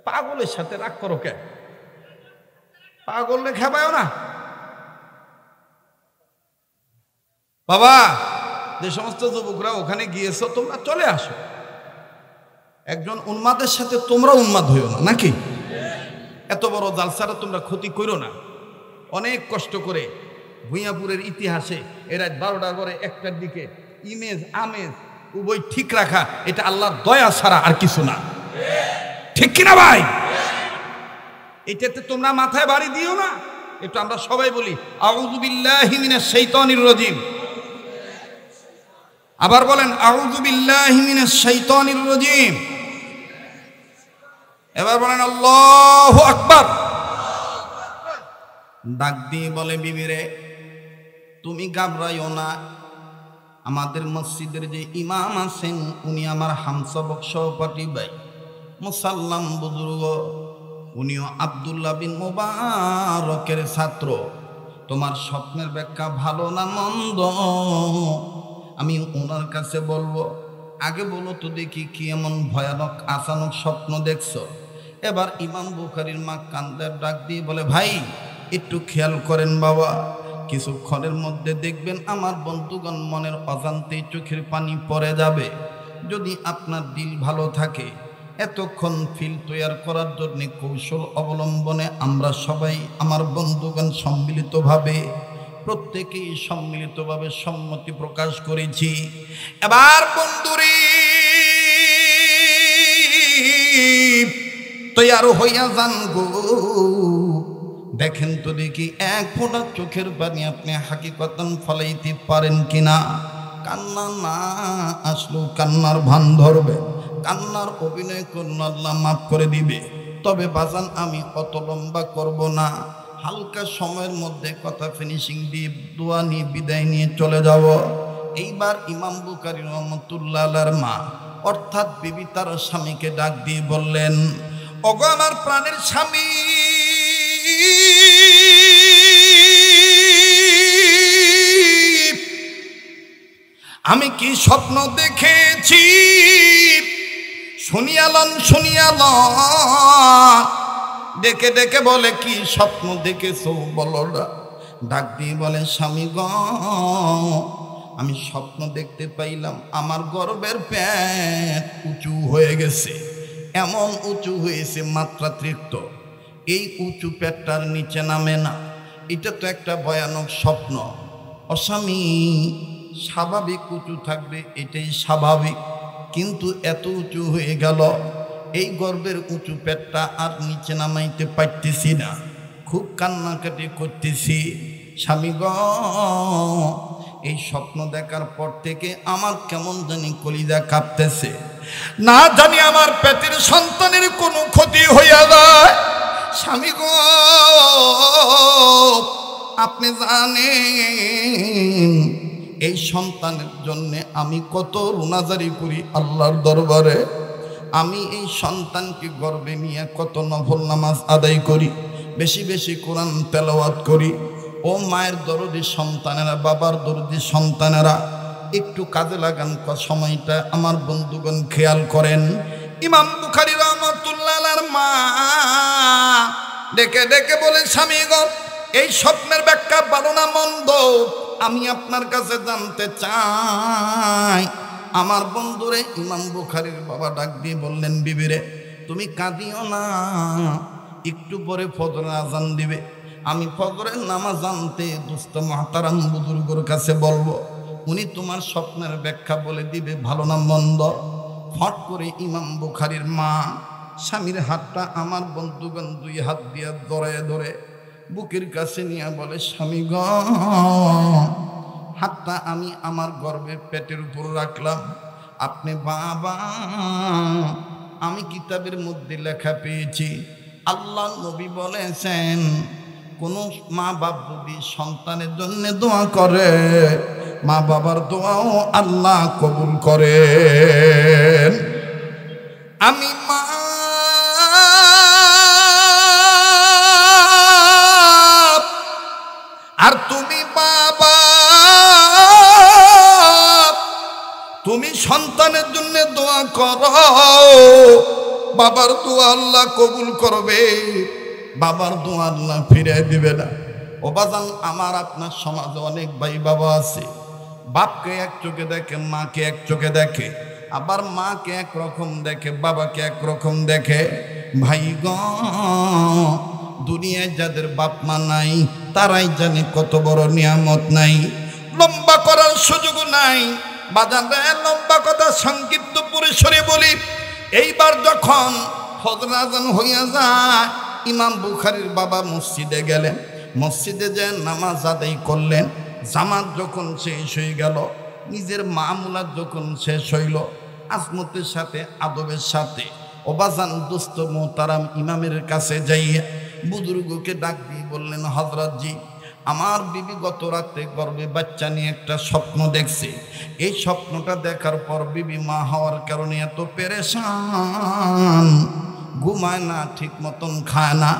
পাগলের সাথে রাগ করো কে? পাগলে খেপায়ও না বাবা। যে সমস্ত যুবকরা ওখানে গিয়েছো তোমরা চলে আসো, একজন উন্মাদের সাথে তোমরা উন্মাদ হইও না, নাকি? এত বড় জালসাটা তোমরা ক্ষতি করো না। অনেক কষ্ট করে ভুঁইয়াপুরের ইতিহাসে এরা 12টার পরে 1টার দিকে ইমেজ আমেজ উভয় ঠিক রাখা, এটা আল্লাহর দয়া ছাড়া আর কিছু না, ঠিক কিনা ভাই? এটাতে তোমরা মাথায় বাড়ি দিও না। একটু আমরা সবাই বলি আউযু বিল্লাহি মিনাশ শাইতানির রাজিম। আবার বলেন আউযু বিল্লাহি মিনাশ শাইতানির রাজিম। এবার বলেন আল্লাহু আকবার। ডাক দিয়ে বলে, বিবি রে তুমি ঘাবড়াইও না, আমাদের মসজিদের যে ইমাম আছেন উনি আমার হামসবক সহপাঠী ভাই মুসাল্লাম বুজুর্গ, উনিও আব্দুল্লাহ বিন মুবারকের ছাত্র। তোমার স্বপ্নের ব্যাখ্যা ভালো না মন্দ আমি ওনার কাছে বলবো। আগে বলো তো দেখি কি এমন ভয়ানক আচানক স্বপ্ন দেখছো? এবার ইমাম বুখারীর মা কান্দার ডাক দিয়ে বলে, ভাই একটু খেয়াল করেন বাবা, কিছুক্ষণের মধ্যে দেখবেন আমার বন্ধুগণ মনের অজান্তেই চোখের পানি পড়ে যাবে। যদি আপনার দিল ভালো থাকে, এতক্ষণ ফিল তৈরি করার জন্য কৌশল অবলম্বনে আমরা সবাই আমার বন্ধুগণ সম্মিলিতভাবে প্রত্যেকেই সম্মিলিতভাবে সম্মতি প্রকাশ করেছি। এবার বন্ধুরে তৈরি হইয়া যান গো। দেখেন তো দেখি এক ফোঁটা চোখের পানি আপনি হাকিকতান ফলাইতে পারেন কিনা। কান্না না আসলেও কান্নার ভান ধরবে, কান্নার অভিনয় করুন, আল্লাহ মাফ করে দিবে। তবে বাজান আমি অত লম্বা করব না, হালকা সময়ের মধ্যে কথা ফিনিশিং দিয়ে দোয়া নিয়ে বিদায় নিয়ে চলে যাব। এইবার ইমাম বুখারী রহমাতুল্লাহ আলাইহির মা অর্থাৎ বিবি তার স্বামীকে ডাক দিয়ে বললেন, ওগো আমার প্রাণের স্বামী, আমি কি স্বপ্ন দেখেছি শুনিয়ালন শুনিয়ালন। ডেকে ডেকে বলে, কি স্বপ্ন দেখেছো বলো না। ডাক দিয়ে বলে, স্বামী গ আমি স্বপ্ন দেখতে পাইলাম আমার গর্ভের পেট উঁচু হয়ে গেছে, এমন উঁচু হয়েছে মাত্রাতিরিক্ত। এই উঁচু পেটটার নিচে নামে না, এটা তো একটা ভয়ানক স্বপ্ন। অস্বামী স্বাভাবিক উঁচু থাকবে, এটাই স্বাভাবিক, কিন্তু এত উঁচু হয়ে গেল, এই গর্ভের উঁচু পেটটা আর নিচে নামাইতে পারতেছি না, খুব কান্নাকাটি করতেছি। স্বামী গ এই স্বপ্ন দেখার পর থেকে আমার কেমন জানি কলিজা কাঁপতেছে, না জানি আমার পেটের সন্তানের কোনো ক্ষতি হইয়া যায়। স্বামী গো আপনি জানেন এই সন্তানের জন্য আমি কত রুনাজারি করি আল্লাহর দরবারে। আমি এই সন্তানকে গর্বে নিয়ে কত নফল নামাজ আদায় করি, বেশি বেশি কোরআন তেলাওয়াত করি। ও মায়ের দরদি সন্তানেরা, বাবার দরদি সন্তানেরা, একটু কাজে লাগান সময়টা, আমার বন্ধুগণ খেয়াল করেন। ইমাম বুখারী রহমাতুল্লাহ আলাইহির মা ডেকে ডেকে বলে, স্বামী গো এই স্বপ্নের ব্যাখ্যা ভালো না মন্দ আমি আপনার কাছে জানতে চাই। আমার বন্ধুরে ইমাম বুখারীর বাবা ডাক দিয়ে বললেন, বিবিরে তুমি কাঁদিও না, একটু পরে ফজরের আজান দিবে, আমি ফজরের নামাজ জানতে দোস্ত মুহতারাম বুজুর্গর কাছে বলবো, উনি তোমার স্বপ্নের ব্যাখ্যা বলে দিবে ভালো না মন্দ। ফট করে ইমাম বুখারীর মা স্বামীর হাতটা আমার বন্ধুগণ দুই হাত দিয়ে ধরে ধরে বুকের কাছে নিয়ে বলে, স্বামী গ হাতটা আমি আমার গর্ভের পেটের উপর রাখলাম। আপনি বাবা, আমি কিতাবের মধ্যে লেখা পেয়েছি, আল্লাহ নবী বলেছেন কোন মা বাপ যদি সন্তানের জন্য দোয়া করে, মা বাবার দোয়াও আল্লাহ কবুল করেন। আমি মা আর তুমি বাবা, তুমি সন্তানের জন্য দোয়া করো, বাবার দোয়া আল্লাহ কবুল করবে, বাবার দোয়া আল্লাহ ফিরিয়ে দিবে না। ও বাজান আমার আপনার সমাজে অনেক ভাই বাবা আছে, বাপকে এক চোখে দেখে, মাকে এক চোখে দেখে, আবার মাকে এক রকম দেখে, বাবাকে এক রকম দেখে। ভাই গ দুনিয়ায় যাদের বাপ মা নাই তারাই জানে কত বড় নিয়ামত নাই। লম্বা করার সুযোগ নাই বাজান, লম্বা কথা সংক্ষিপ্ত পরিসরে বলি। এইবার যখন ফজর আজান হইয়া যায়, ইমাম বুখারীর বাবা মসজিদে গেলেন, মসজিদে যে নামাজ আদায় করলেন। জামাত যখন শেষ হয়ে গেল, নিজের মামুলাত যখন শেষ হইল, আজমতের সাথে আদবের সাথে ওবাজান দোস্ত মোহতারাম ইমামের কাছে যাইয়া বুজুর্গকে ডাক দিয়ে বললেন, হযরত জি আমার বিবি গত রাতে গর্ভে বাচ্চা নিয়ে একটা স্বপ্ন দেখছে। এই স্বপ্নটা দেখার পর বিবি মা হওয়ার কারণে এত পেরেশান, ঘুমায় না, ঠিক মতন খায় না,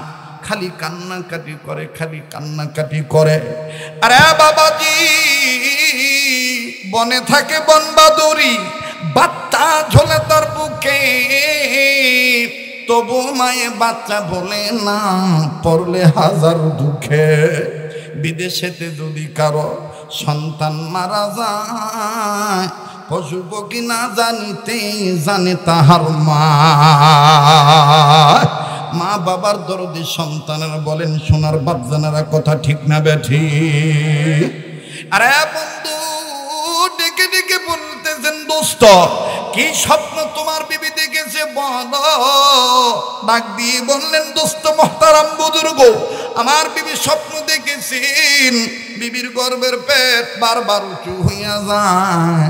খালি কান্নাকাটি করে, খালি কান্নাকাটি করে। আরে বাবাজি, বনে থাকে বনবাদুরি, বাচ্চা ঝোলে তার বুকে, তবু মায়ে বাচ্চা বলে না, পড়লে হাজার দুঃখে। বিদেশেতে যদি কারো সন্তান মারা যায়, পশু পক্ষী না জানিতে জানে তাহার মা। মা বাবার দরদি সন্তানের বলেন সোনার বাপজানেরা, কথা ঠিক না বেঠি? আরে বন্ধু, ডেকে ডেকে বলতেছেন দোস্ত, কি স্বপ্ন তোমার বিবি দেখেছে বলো। ডাক দিয়ে বললেন, দোস্ত মোহতারাম বুজুর্গ, আমার বিবি স্বপ্ন দেখেছেন বিবির গর্ভের পেট বারবার উঁচু হইয়া যায়,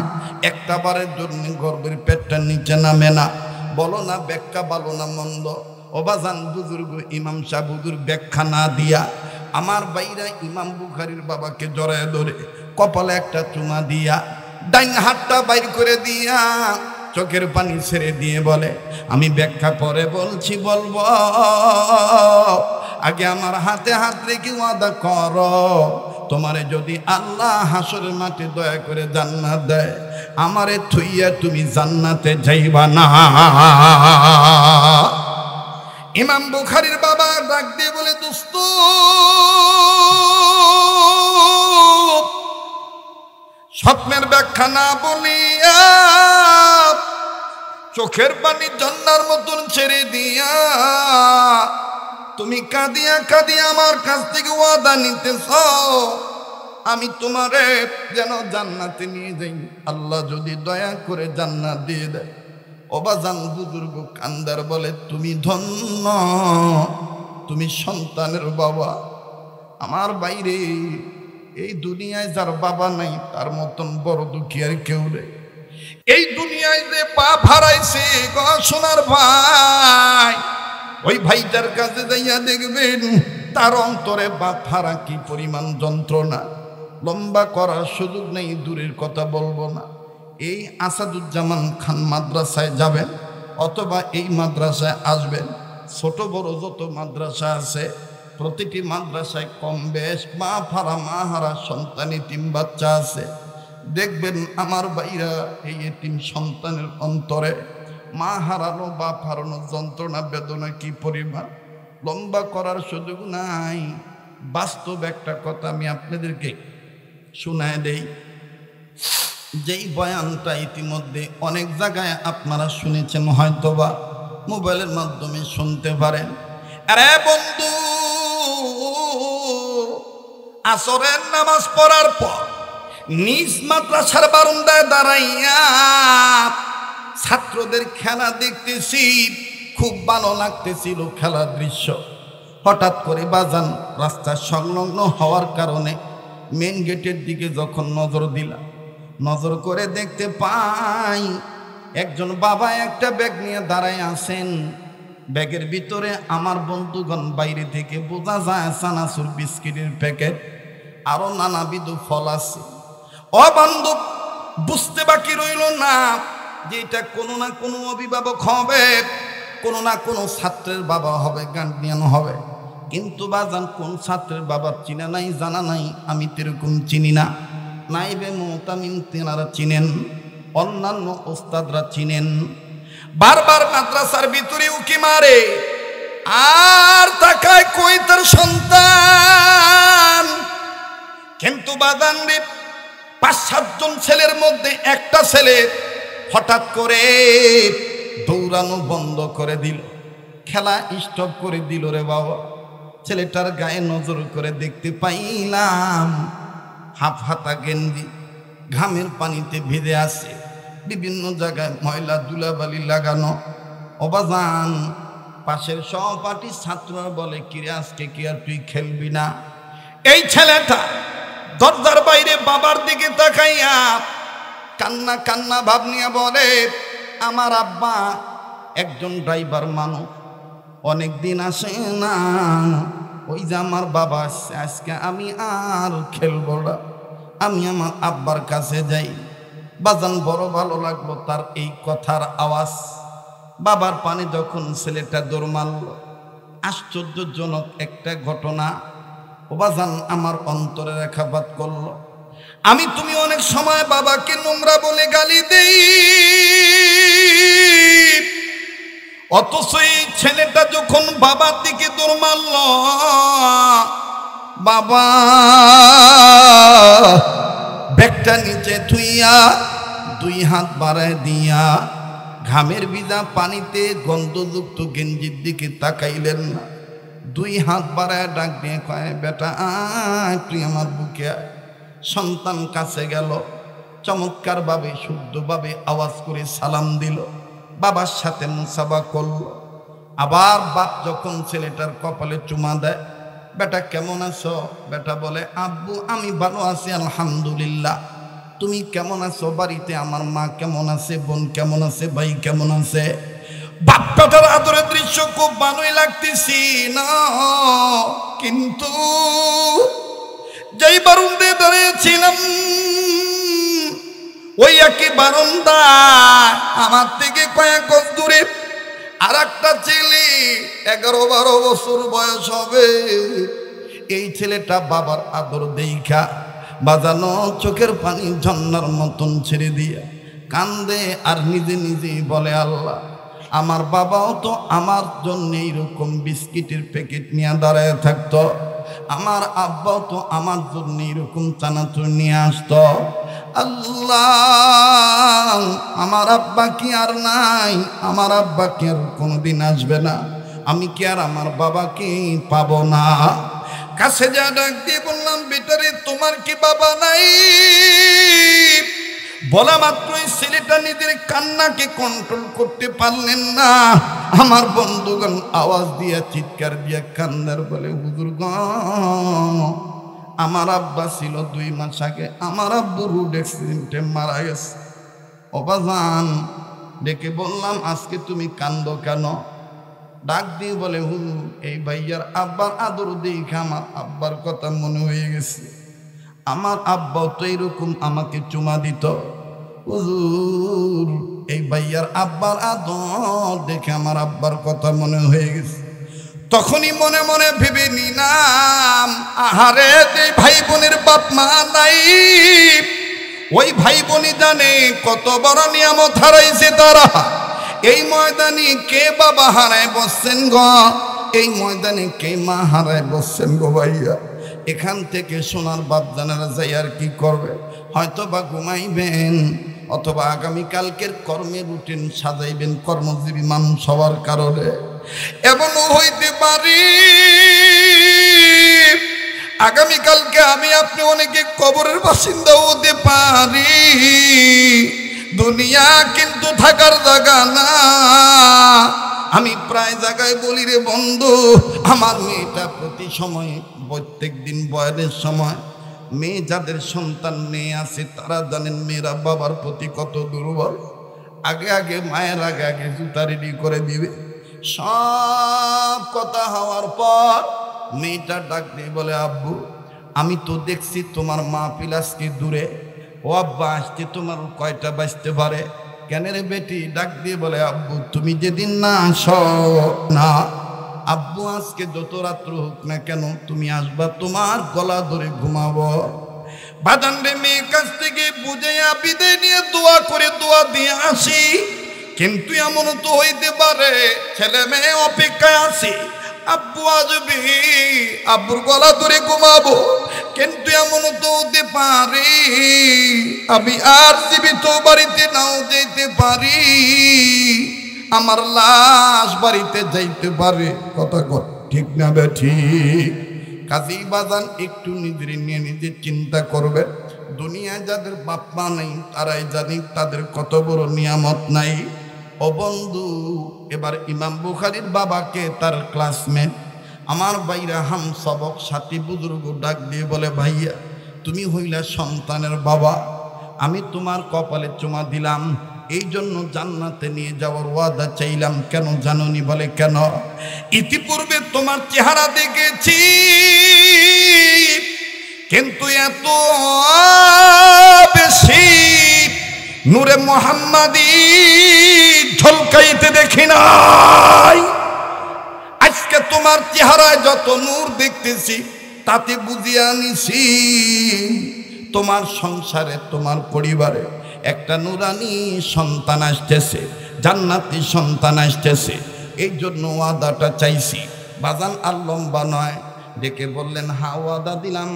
একটা বারের জন্য গর্ভের পেটটা নিচে নামে না। বলো না ব্যাখ্যা ভালো না মন্দ? ওবাজান বুজুর্গ ইমাম সাহেব হুজুর ব্যাখ্যা না দিয়া আমার বাইরা ইমাম বুখারীর বাবাকে জড়ায় ধরে কপালে একটা চুমা দিয়া ডাইন হাতটা বাইর করে দিয়া চোখের পানি ছেড়ে দিয়ে বলে, আমি ব্যাখ্যা পরে বলছি, বলবো, আগে আমার হাতে হাত রেখে ওয়াদা করো, তোমারে যদি আল্লাহ হাসরের মাঠে দয়া করে জান্নাত দেয়, আমারে থুইয়া তুমি জান্নাতে যাইবা না। ইমাম বুখারীর বাবা ডাক দিয়ে বলে, দোস্ত স্বপ্নের ব্যাখ্যা না বলিয়া চোখের পানি ঝর্ণার মতন ছেড়ে দিয়া তুমি কাঁদিয়া কাঁদিয়া আমার কাছ থেকে ওয়াদা নিতেছ, আমি তোমারে যেন জান্নাতে নিয়ে যাই, আল্লাহ যদি দয়া করে জান্নাত দিয়ে দেয়। ওবাজান বুজুর্গ কান্দার বলে, তুমি ধন্য, তুমি সন্তানের বাবা। আমার বাইরে এই দুনিয়ায় যার বাবা নাই তার মতন বড় দুঃখী আর কেউ নেই। এই দুনিয়ায় যে বাপ হারাইছে গো সোনার ভাই, ওই ভাইটার কাছে যাইয়া দেখবেন তার অন্তরে বাপ হারা কি পরিমাণ যন্ত্রণা। লম্বা করার সুযোগ নেই, দূরের কথা বলবো না। এই আসাদুজ্জামান খান মাদ্রাসায় যাবেন অথবা এই মাদ্রাসায় আসবেন, ছোট বড় যত মাদ্রাসা আছে প্রতিটি মাদ্রাসায় কম বেশ মা হারা সন্তান এতিম বাচ্চা আছে। দেখবেন আমার ভাইরা এই এতিম সন্তানের অন্তরে মা হারানো বাপ হারানো যন্ত্রণা বেদনা কি পরিমাণ। লম্বা করার সুযোগ নাই, বাস্তব একটা কথা আমি আপনাদেরকে শোনায় দেই, যেই বয়ানটা ইতিমধ্যে অনেক জায়গায় আপনারা শুনেছেন, হয়তোবা মোবাইলের মাধ্যমে শুনতে পারেন। আরে বন্ধু, আসরের নামাজ পড়ার পর নিজ মাদ্রাসার বারান্দায় দাঁড়াইয়া ছাত্রদের খেলা দেখতেছি, খুব ভালো লাগতেছিল খেলার দৃশ্য। হঠাৎ করে বাজান রাস্তা সংলগ্ন হওয়ার কারণে মেন গেটের দিকে যখন নজর দিলাম, নজর করে দেখতে পাই একজন বাবা একটা ব্যাগ নিয়ে দাঁড়ায় আছেন। ব্যাগের ভিতরে আমার বন্ধুগণ বাইরে থেকে বোঝা যায় চানাচুর বিস্কিটের প্যাকেট, আরো নানাবিধ ফল আছে। ও বান্ধব, বুঝতে বাকি রইল না যে এটা কোনো না কোনো অভিভাবক হবে, কোনো না কোনো ছাত্রের বাবা হবে, গার্ডিয়ান হবে। কিন্তু বাজান কোন ছাত্রের বাবা চিনা নাই, জানা নাই, আমি তেরকম চিনি না। নাইবে মোতামিন তেনারা চিনেন, অন্যান্য ওস্তাদরা চিনেন। বারবার মাদ্রাসার ভিতরে উকি মারে আর তাকায় কই তার সন্তান। কিন্তু বাজান রে, ৫-৭ জন ছেলের মধ্যে একটা ছেলে হঠাৎ করে দৌড়ানো বন্ধ করে দিল, খেলা স্টপ করে দিল রে বাবা। ছেলেটার গায়ে নজর করে দেখতে পাইলাম হাফ হাতা গেঞ্জি, ঘামের পানিতে ভিজে আছে, বিভিন্ন জায়গায় ময়লা ধুলাবালি লাগানো। অবাজান পাশের সহপাঠী ছাত্ররা বলে, কিরে আজকে কি আর তুই খেলবি না? এই ছেলেটা দরজার বাইরে বাবার দিকে তাকাইয়া কান্না কান্না ভাব নিয়ে বলে, আমার আব্বা একজন ড্রাইভার মানুষ, অনেক দিন আসে না, ওই যে আমার বাবা আসছে, আজকে আমি আর খেলবো না, আমি আমার আব্বার কাছে যাই। বাজান বড় ভালো লাগলো তার এই কথার আওয়াজ। বাবার পানে যখন ছেলেটা দৌড় মারল, আশ্চর্যজনক একটা ঘটনা। ও বাজান আমার অন্তরে রেখাপাত করলো। আমি তুমি অনেক সময় বাবাকে নোংরা বলে গালি দেই, অথচ এই ছেলেটা যখন বাবার দিকে দৌড় মারল, বাবা ব্যাগটা নিচে থুইয়া দুই হাত বাড়ায় দিয়া ঘামের ভিজা পানিতে গন্ধযুক্ত গেঞ্জির দিকে তাকাইলেন না, দুই হাত বাড়ায় ডাক দিয়ে কয়, বেটা আয় তুই আমার বুকে আয়। সন্তান কাছে গেল, চমৎকারভাবে শুদ্ধভাবে আওয়াজ করে সালাম দিল, বাবার সাথে মুসাফা করল। আবার বাপ যখন ছেলেটার কপালে চুমা দেয়, বেটা কেমন আছো? বেটা বলে, আব্বু আমি ভালো আছি আলহামদুলিল্লাহ, তুমি কেমন আছো? বাড়িতে আমার মা কেমন আছে, বোন কেমন আছে, ভাই কেমন আছে? বাপ্পাটার আদরের দৃশ্য খুব ভালোই লাগতেছি না, কিন্তু যেই বারান্দায় দাঁড়িয়েছিলাম ওই একই বারান্দায় আমার থেকে কয়েক গজ দূরে আর একটা ছেলে 11-12 বছর বয়স হবে। এই ছেলেটা বাবার আদর দেইখা বাজানো চোখের পানি ঝর্ণার মতন ছেড়ে দিয়া কান্দে আর নিজে নিজেই বলে, আল্লাহ আমার বাবাও তো আমার জন্য এইরকম বিস্কিটের প্যাকেট নিয়ে দাঁড়ায় থাকতো, আমার আব্বাও তো আমার জন্য এরকম চানাচুর নিয়ে আসতো। আল্লাহ আমার আব্বা কি আর নাই? আমার আব্বা কি আর কোনোদিন আসবে না? আমি কি আর আমার বাবাকে পাবো না? কাছে যা ডাক দিয়ে বললাম, বেটারে তোমার কি বাবা নাই? বলা মাত্রই ছেলেটা নিজের কান্নাকে কন্ট্রোল করতে পারলেন না। আমার বন্ধুগণ আওয়াজ দিয়া চিৎকার দিয়া কান্নার বলে, হুজুর গো আমার আব্বা ছিল 2 মাস আগে, আমার আব্বু রোড অ্যাক্সিডেন্টে মারা গেছে। অবাজান ডেকে বললাম, আজকে তুমি কান্দো কেন? ডাক দিয়ে বলে, হুজুর এই ভাইয়ার আব্বার আদর দেখে আমার আব্বার কথা মনে হয়ে গেছে, আমার আব্বাও তো এইরকম আমাকে চুমা দিত। হুজুর এই ভাইয়ার আব্বার আদর দেখে আমার আব্বার কথা মনে হয়ে গেছে। তখনই মনে মনে ভেবে নিলাম, আহারে যে ভাই বোনের বাপ মা নাই, ওই ভাই বোনই জানে কত বড় নিয়ামত হারাইছে তারা। এই ময়দানে কে বাবা হারায় বসছেন গো, এই ময়দানে কে মা হারায় বসছেন গো ভাইয়া। এখান থেকে সোনার বাপ জানারা যাই আর কি করবে? হয়তো বা ঘুমাইবেন, অথবা আগামীকালকের কর্মের রুটিন সাজাইবেন কর্মজীবী মানুষ হওয়ার কারণে। এমনও হইতে পারি আগামীকালকে আমি আপনি অনেকে কবরের বাসিন্দা হতে পারি। দুনিয়া কিন্তু থাকার জায়গা না। আমি প্রায় জায়গায় বলি রে বন্ধু, আমার মেয়েটা প্রতি সময় প্রত্যেক দিন বয়সের সময়, মেয়ে যাদের সন্তান মেয়ে আছে তারা জানেন মেয়েরা বাবার প্রতি কত দুর্বল। আগে আগে মায়ের আগে আগে জুতা রেডি করে দিবে। সব কথা হওয়ার পর মেয়েটা ডাক দিয়ে বলে, আব্বু আমি তো দেখছি তোমার মা পিলাসকে দূরে, ও আব্বা আসতে তোমার কয়টা বাজতে পারে? কেন রে বেটি? ডাক দিয়ে বলে, আব্বু তুমি যেদিন না আসো না, আব্বু আজকে যত রাত্র হোক না কেন তুমি আসবা, তোমার গলা ধরে ঘুমাবো। বাদান রে মেয়ের কাছ থেকে বুঝাইয়া বিদায় নিয়ে দোয়া করে দোয়া দিয়ে আসি। কিন্তু এমন তো হইতে পারে ছেলে মেয়ে অপেক্ষায় আছি, আব্বু আসবে, আব্বুর গলা ধরে ঘুমাবো। কিন্তু এমন তো হতে পারে আমি আর জীবিত বাড়িতে নাও যেতে পারি, আমার লাশ বাড়িতে যাইতে পারে। কথা ঠিক না বেঠি? কাজী বাজান একটু নিজের নিয়ে নিজে চিন্তা করবে। দুনিয়া যাদের বাপ মা নেই তারাই জানি তাদের কত বড় নিয়ামত নাই। ও বন্ধু, এবার ইমাম বুখারীর বাবাকে তার ক্লাসমেট আমার ভাইরা হাম সবক সাথী বুজুর্গ ডাক দিয়ে বলে, ভাইয়া তুমি হইলা সন্তানের বাবা, আমি তোমার কপালে চুমা দিলাম, এই জন্য জান্নাতে নিয়ে যাওয়ার ওয়াদা চাইলাম। কেন জানোনি? বলে কেন? ইতিপূর্বে তোমার চেহারা দেখেছি, কিন্তু এত বেশি নূরে মুহাম্মাদি ঝলকাইতে দেখি নাই। আজকে তোমার চেহারায় যত নূর দেখতেছি তাতে বুঝিয়া নিছি তোমার সংসারে, তোমার পরিবারে একটা নূরানি সন্তান আসতেছে, জান্নাতি সন্তান আসতেছে। এই জন্য ওয়াদাটা চাইছি। বাজান আর লম্বা নয়, ডেকে বললেন হ্যাঁ ওয়াদা দিলাম।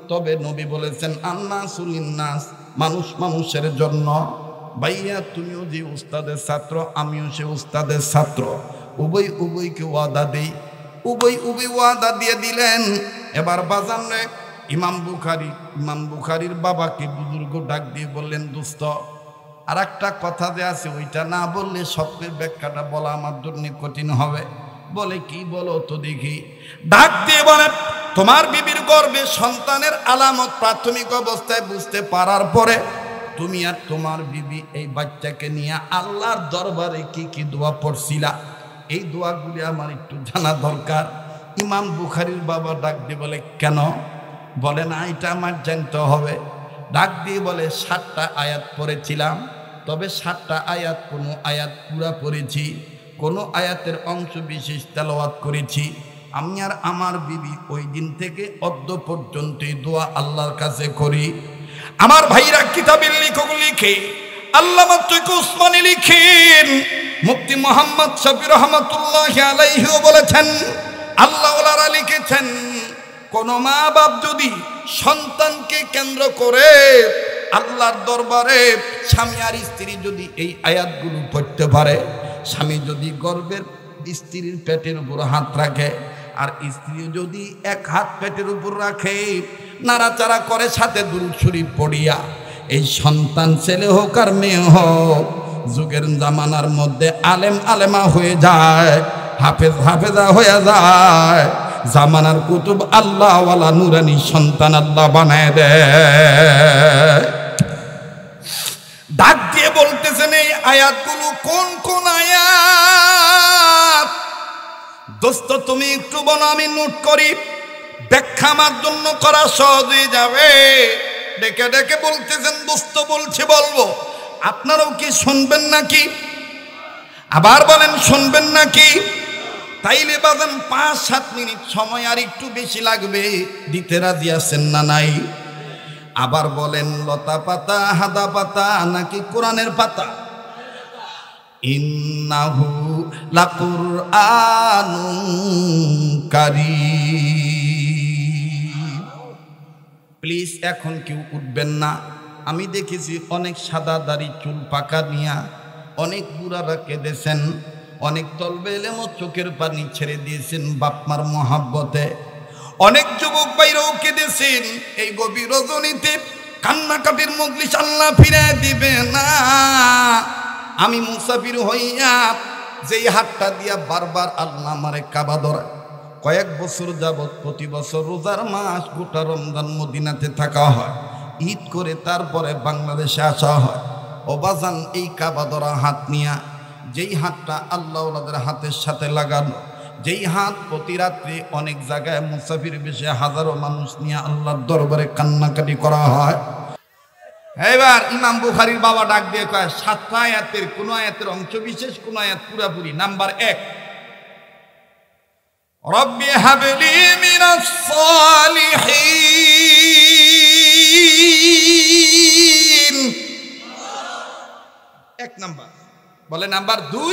তবে নবী বলেছেন আন্নাসু লিন্নাস, মানুষ মানুষের জন্য। ভাইয়া তুমিও যে উস্তাদের ছাত্র, আমিও সে উস্তাদের ছাত্র, উভয়কে ওয়াদা দেই। উভয় ওয়াদা দিয়ে দিলেন। এবার বাজান রে ইমাম বুখারীর বাবাকে বুজুর্গ ডাক দিয়ে বললেন দোস্ত, আর একটা কথা যে আছে ওইটা না বললে স্বপ্নের ব্যাখ্যাটা বলা আমার জন্য কঠিন হবে। বলে কি? বলো তো দেখি। ডাক দিয়ে বলে তোমার বিবির গর্ভে সন্তানের আলামত প্রাথমিক অবস্থায় বুঝতে পারার পরে তুমি আর তোমার বিবি এই বাচ্চাকে নিয়ে আল্লাহর দরবারে কি কি দোয়া পড়ছিলা, এই দোয়াগুলি আমার একটু জানা দরকার। ইমাম বুখারীর বাবা ডাক দিয়ে বলে কেন? বলে না এটা আমার জানতে হবে। ডাক দিয়ে বলে 7টা আয়াত পড়েছিলাম, তবে 7টা আয়াত কোনো আয়াত পুরা পড়েছি, কোনো আয়াতের অংশ বিশেষ তেলাওয়াত করেছি। আমি আর আমার বিবি ওই দিন থেকে অদ্য পর্যন্ত এই দোয়া আল্লাহর কাছে করি। আমার ভাইরা কিতাবের লেখক লিখে, আল্লামা তৈয়ব উসমানী লিখেন, মুফতি মুহাম্মদ শফি রহমাতুল্লাহি আলাইহিও বলেছেন, আল্লাহ ওয়ালারা লিখেছেন, কোন মা বাপ যদি সন্তানকে কেন্দ্র করে আল্লাহর দরবারে স্বামী আর স্ত্রী যদি এই আয়াতগুলো পড়তে পারে, স্বামী যদি গর্ভের স্ত্রীর পেটের উপর হাত রাখে আর স্ত্রী যদি এক হাত পেটের উপর রাখে, নাড়াচাড়া করে সাথে দুরূদ শরীফ পড়িয়া, এই সন্তান ছেলে হোক আর মেয়ে হোক যুগের জামানার মধ্যে আলেম আলেমা হয়ে যায়, হাফেজ হাফেজা হয়ে যায়। জামানার কুতুব আল্লাহ ওয়ালা নুরানি সন্তান আল্লাহ বানায় দেয়। ডাক দিয়ে বলতেছেন এই আয়াতগুলো কোন কোন আয়াত? দোস্ত তুমি একটু বলো, আমি নোট করি, ব্যাখ্যা আমার জন্য করা সহজ হয়ে যাবে। ডেকে ডেকে বলতেছেন দোস্ত বলছি বলবো, আপনারাও কি শুনবেন নাকি? আবার বলেন শুনবেন নাকি? তাইলে বাজান 5-7 মিনিট সময় আর একটু বেশি লাগবে, দিতে রাজি আছেন না নাই? আবার বলেন লতা পাতা হাদা পাতা নাকি কোরআনের পাতা? ইন্নাহু লাকুরআনুন কারীম। প্লিজ এখন কেউ উঠবেন না। আমি দেখেছি অনেক সাদা দাড়ি চুল পাকা নিয়া অনেক বুড়ারা কেঁদেছেন, অনেক তলবে এলেমও চোখের পানি ছেড়ে দিয়েছেন বাপমার মহাব্বতে। অনেক যুবক ভাইরাও কেঁদেছেন এই গভীর রজনীতে। কান্নাকাটির মজলিস আল্লাহ ফিরায় দিবে না। আমি মুসাফির হইয়া যেই হাতটা দিয়া বারবার আল্লাহ আমারে কাবা ধরায়, কয়েক বছর যাবৎ প্রতি বছর রোজার মাস গোটা রমজান মদিনাতে থাকা হয়, ঈদ করে তারপরে বাংলাদেশে আসা হয়। ও বাজান এই কাবা ধরা হাত নিয়া, যেই হাতটা আল্লাহ ওনাদের হাতের সাথে লাগানো, যেই হাত প্রতি রাত্রে অনেক জায়গায় মুসাফির বেশে হাজারো মানুষ নিয়ে আল্লাহর দরবারে কান্নাকাটি করা হয়। এবার ইমাম বুখারীর বাবা ডাক দিয়ে কয় 7টা আয়াতের কোন আয়াতের অংশ বিশেষ, কোন আয়াত পুরাপুরি। নাম্বার 1, রব্বি হাবলি মিনাস সালিহিন, 1 নাম্বার। বলে নাম্বার 2,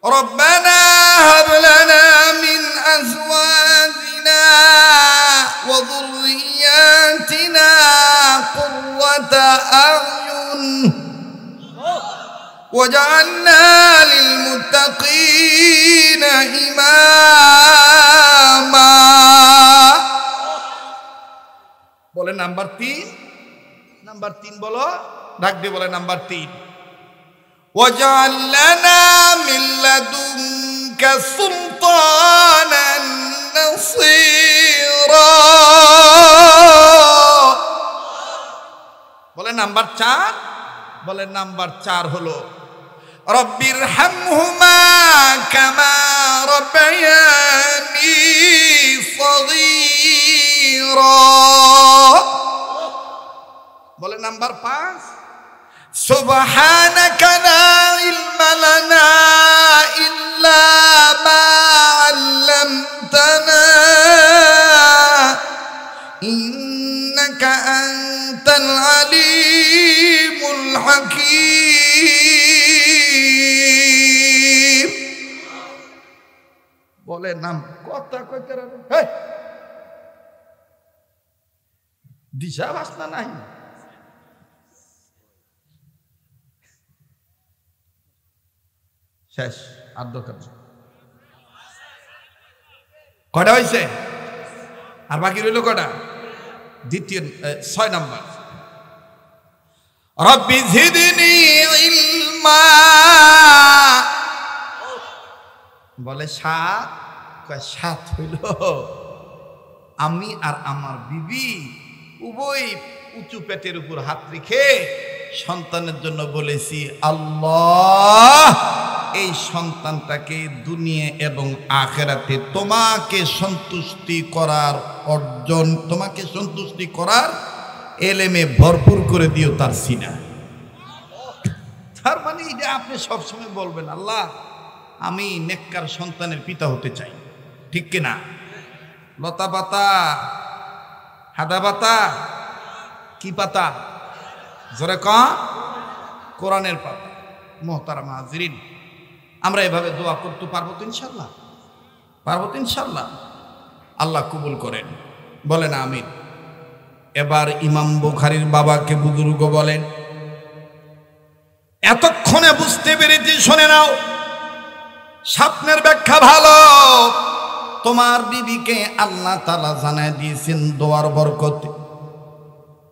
রব্বানা হাব লানা মিন আজওয়াজিনা ওয়া যুররিয়াতিনা কুররাতা আ'য়ুন ওয়াজআলনা লিল মুত্তাকিনা ইমামা। বলে নাম্বার 3, নাম্বার 3 বলো, ডাক দিয়ে বলে নাম্বার 3, ওয়াজআল লানা মিন লাদুনকা সুলতানান নাসীরা। বলে নাম্বার 4, বলেন নাম্বার 4 হলো রব্বির হামহুমা কামা রাব্বায়ানি সগীরা। বলেন নাম্বার 5 সুবহানাকা লা ইলমা লানা ইল্লা মা আল্লামতানা ইন্নাকা আনতাল আলিমুল হাকীম। বলে নাম কথা কইতে রে দিশা বাসনা নাই। শেষ আর দরকার কটা হয়েছে আর বাকি রইল কটা? দ্বিতীয় 6 নাম্বার রব্বি জিদনি ইলমা। বলে 7 হইল আমি আর আমার বিবি উভয় উঁচু পেটের উপর হাত রেখে সন্তানের জন্য বলেছি আল্লাহ এই সন্তানটাকে দুনিয়া এবং আখিরাতে তোমাকে সন্তুষ্টি করার অর্জন, তোমাকে সন্তুষ্টি করার এলেমে ভরপুর করে দিও তার সিনা। তার মানে এটা আপনি সবসময় বলবেন আল্লাহ আমি নেককার সন্তানের পিতা হতে চাই, ঠিক কিনা? লতা পাতা হাদা পাতা কি পাতা? জোরে ক কোরআনের পাতা। মোহতারাম হাজিরিন, আমরা এভাবে দোয়া করতে পারবো তো ইনশাল্লাহ? পারবো তো ইনশাল্লাহ? আল্লাহ কবুল করেন, বলেন আমিন। এবার ইমাম বুখারীর বাবাকে বুজুর্গ বলেন এতক্ষণে বুঝতে পেরেছি, শুনে নাও স্বপ্নের ব্যাখ্যা ভালো। তোমার বিবিকে আল্লাহ তাআলা জানায় দিয়েছেন দোয়ার বরকতে,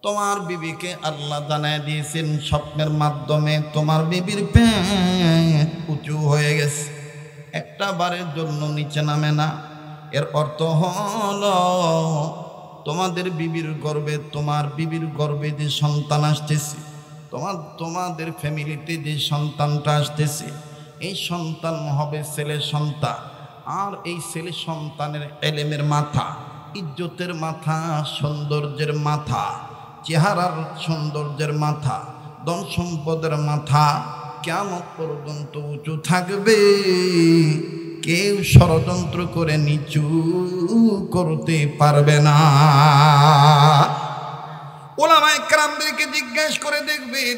তোমার বিবিকে আল্লাহ জানায় দিয়েছেন স্বপ্নের মাধ্যমে তোমার বিবির পেট উঁচু হয়ে গেছে, একটা বারের জন্য নিচে নামে না। এর অর্থ হলো তোমাদের বিবির গর্ভে, তোমার বিবির গর্ভে যে সন্তান আসতেছে, তোমাদের ফ্যামিলিতে যে সন্তানটা আসতেছে, এই সন্তান হবে ছেলে সন্তান। আর এই ছেলে সন্তানের এলেমের মাথা, ইজ্জতের মাথা, সৌন্দর্যের মাথা, চেহারার সৌন্দর্যের মাথা, ধন সম্পদের মাথা কিয়ামত পর্যন্ত উঁচু থাকবে। কেউ ষড়যন্ত্র করে নিচু করতে পারবে না। ওলামায়ে কেরামদেরকে জিজ্ঞেস করে দেখবেন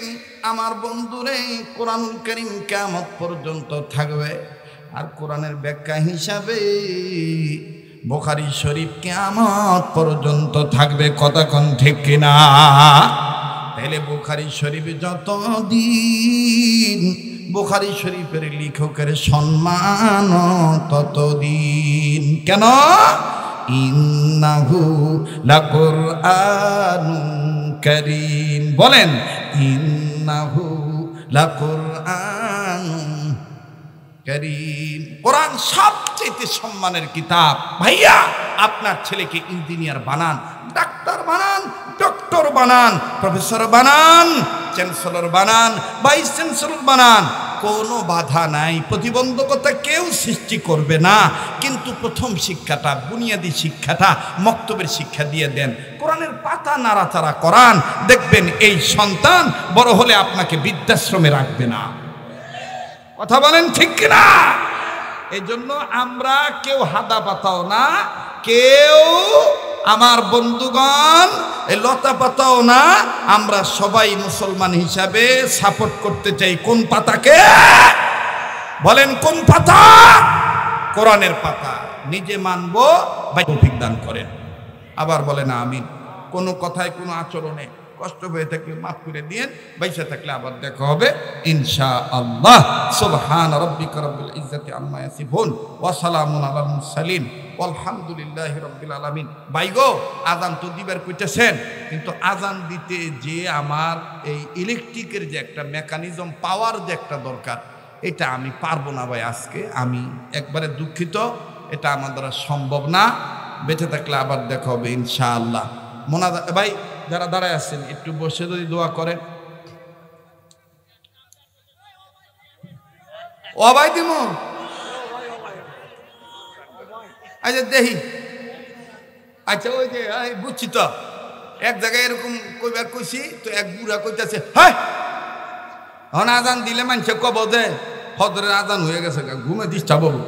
আমার বন্ধুরে কোরআনুল কারীম কিয়ামত পর্যন্ত থাকবে। আর কোরআনের ব্যাখ্যা হিসাবে বুখারী শরীফ কিয়ামত পর্যন্ত থাকবে। কথা কোন ঠিক কিনা? তাহলে বুখারী শরীফ যতদিন, বুখারী শরীফের লেখকের সম্মান ততদিন। কেন? ইন্নাহু লাকুরআনুন কারীম। বলেন ইন্নাহু লাকুরআনুন কারীম। কোরআন সবচেয়ে সম্মানের কিতাব। ভাইয়া আপনার ছেলেকে ইঞ্জিনিয়ার বানান, ডাক্তার বানান, ডক্টর বানান, প্রফেসর বানান, চ্যান্সেলর বানান, ভাইস চ্যান্সেলর বানান, কোনো বাধা নাই, প্রতিবন্ধকতা কেউ সৃষ্টি করবে না। কিন্তু প্রথম শিক্ষাটা, বুনিয়াদী শিক্ষাটা, মক্তবের শিক্ষা দিয়ে দেন। কোরআনের পাতা নাড়াচাড়া করান, দেখবেন এই সন্তান বড় হলে আপনাকে বৃদ্ধাশ্রমে রাখবে না। কথা বলেন ঠিক কিনা? এই জন্য আমরা কেউ হাদা পাতাও না, কেউ আমার বন্ধুগণ এই লতা পাতাও না। আমরা সবাই মুসলমান হিসাবে সাপোর্ট করতে চাই কোন পাতাকে? বলেন কোন পাতা? কোরআনের পাতা। নিজে মানবো, ভাই তৌফিক দান করেন। আবার বলেন আমিন। কোনো কথায় কোনো আচরণে কষ্ট হয়ে থাকলে মাফ করে দিয়েন, বাইসা থাকলে আবার দেখা হবে ইনশাআল্লাহ। সুবহান রাব্বিকা রাব্বিল ইজ্জাতি আম্মা ইয়াসিফুন ওয়া সালামুন আলাল মুরসালিন আলহামদুলিল্লাহি রাব্বিল আলামিন। ভাইগো আজান তো দিবার কইতেছেন, কিন্তু আজান দিতে যে আমার এই ইলেকট্রিকের যে একটা মেকানিজম, পাওয়ার যে একটা দরকার, এটা আমি পারবো না ভাই। আজকে আমি একবারে দুঃখিত, এটা আমার দ্বারা সম্ভব না। বেঁচে থাকলে আবার দেখা হবে ইনশাআল্লাহ। ভাই যারা দাঁড়ায় আছেন একটু বসে যদি দোয়া করেন। অবাই দিব। আচ্ছা দেখি, আচ্ছা ওই যে বুঝছি তো, এক জায়গায় এরকম কইবার কইছি তো, এক বুড়া কইতাছে হ্যাঁ হন আজান দিলে মানুষে কব যে ফজরের আজান হয়ে গেছে, ঘুমে ডিস্টার্ব হবো।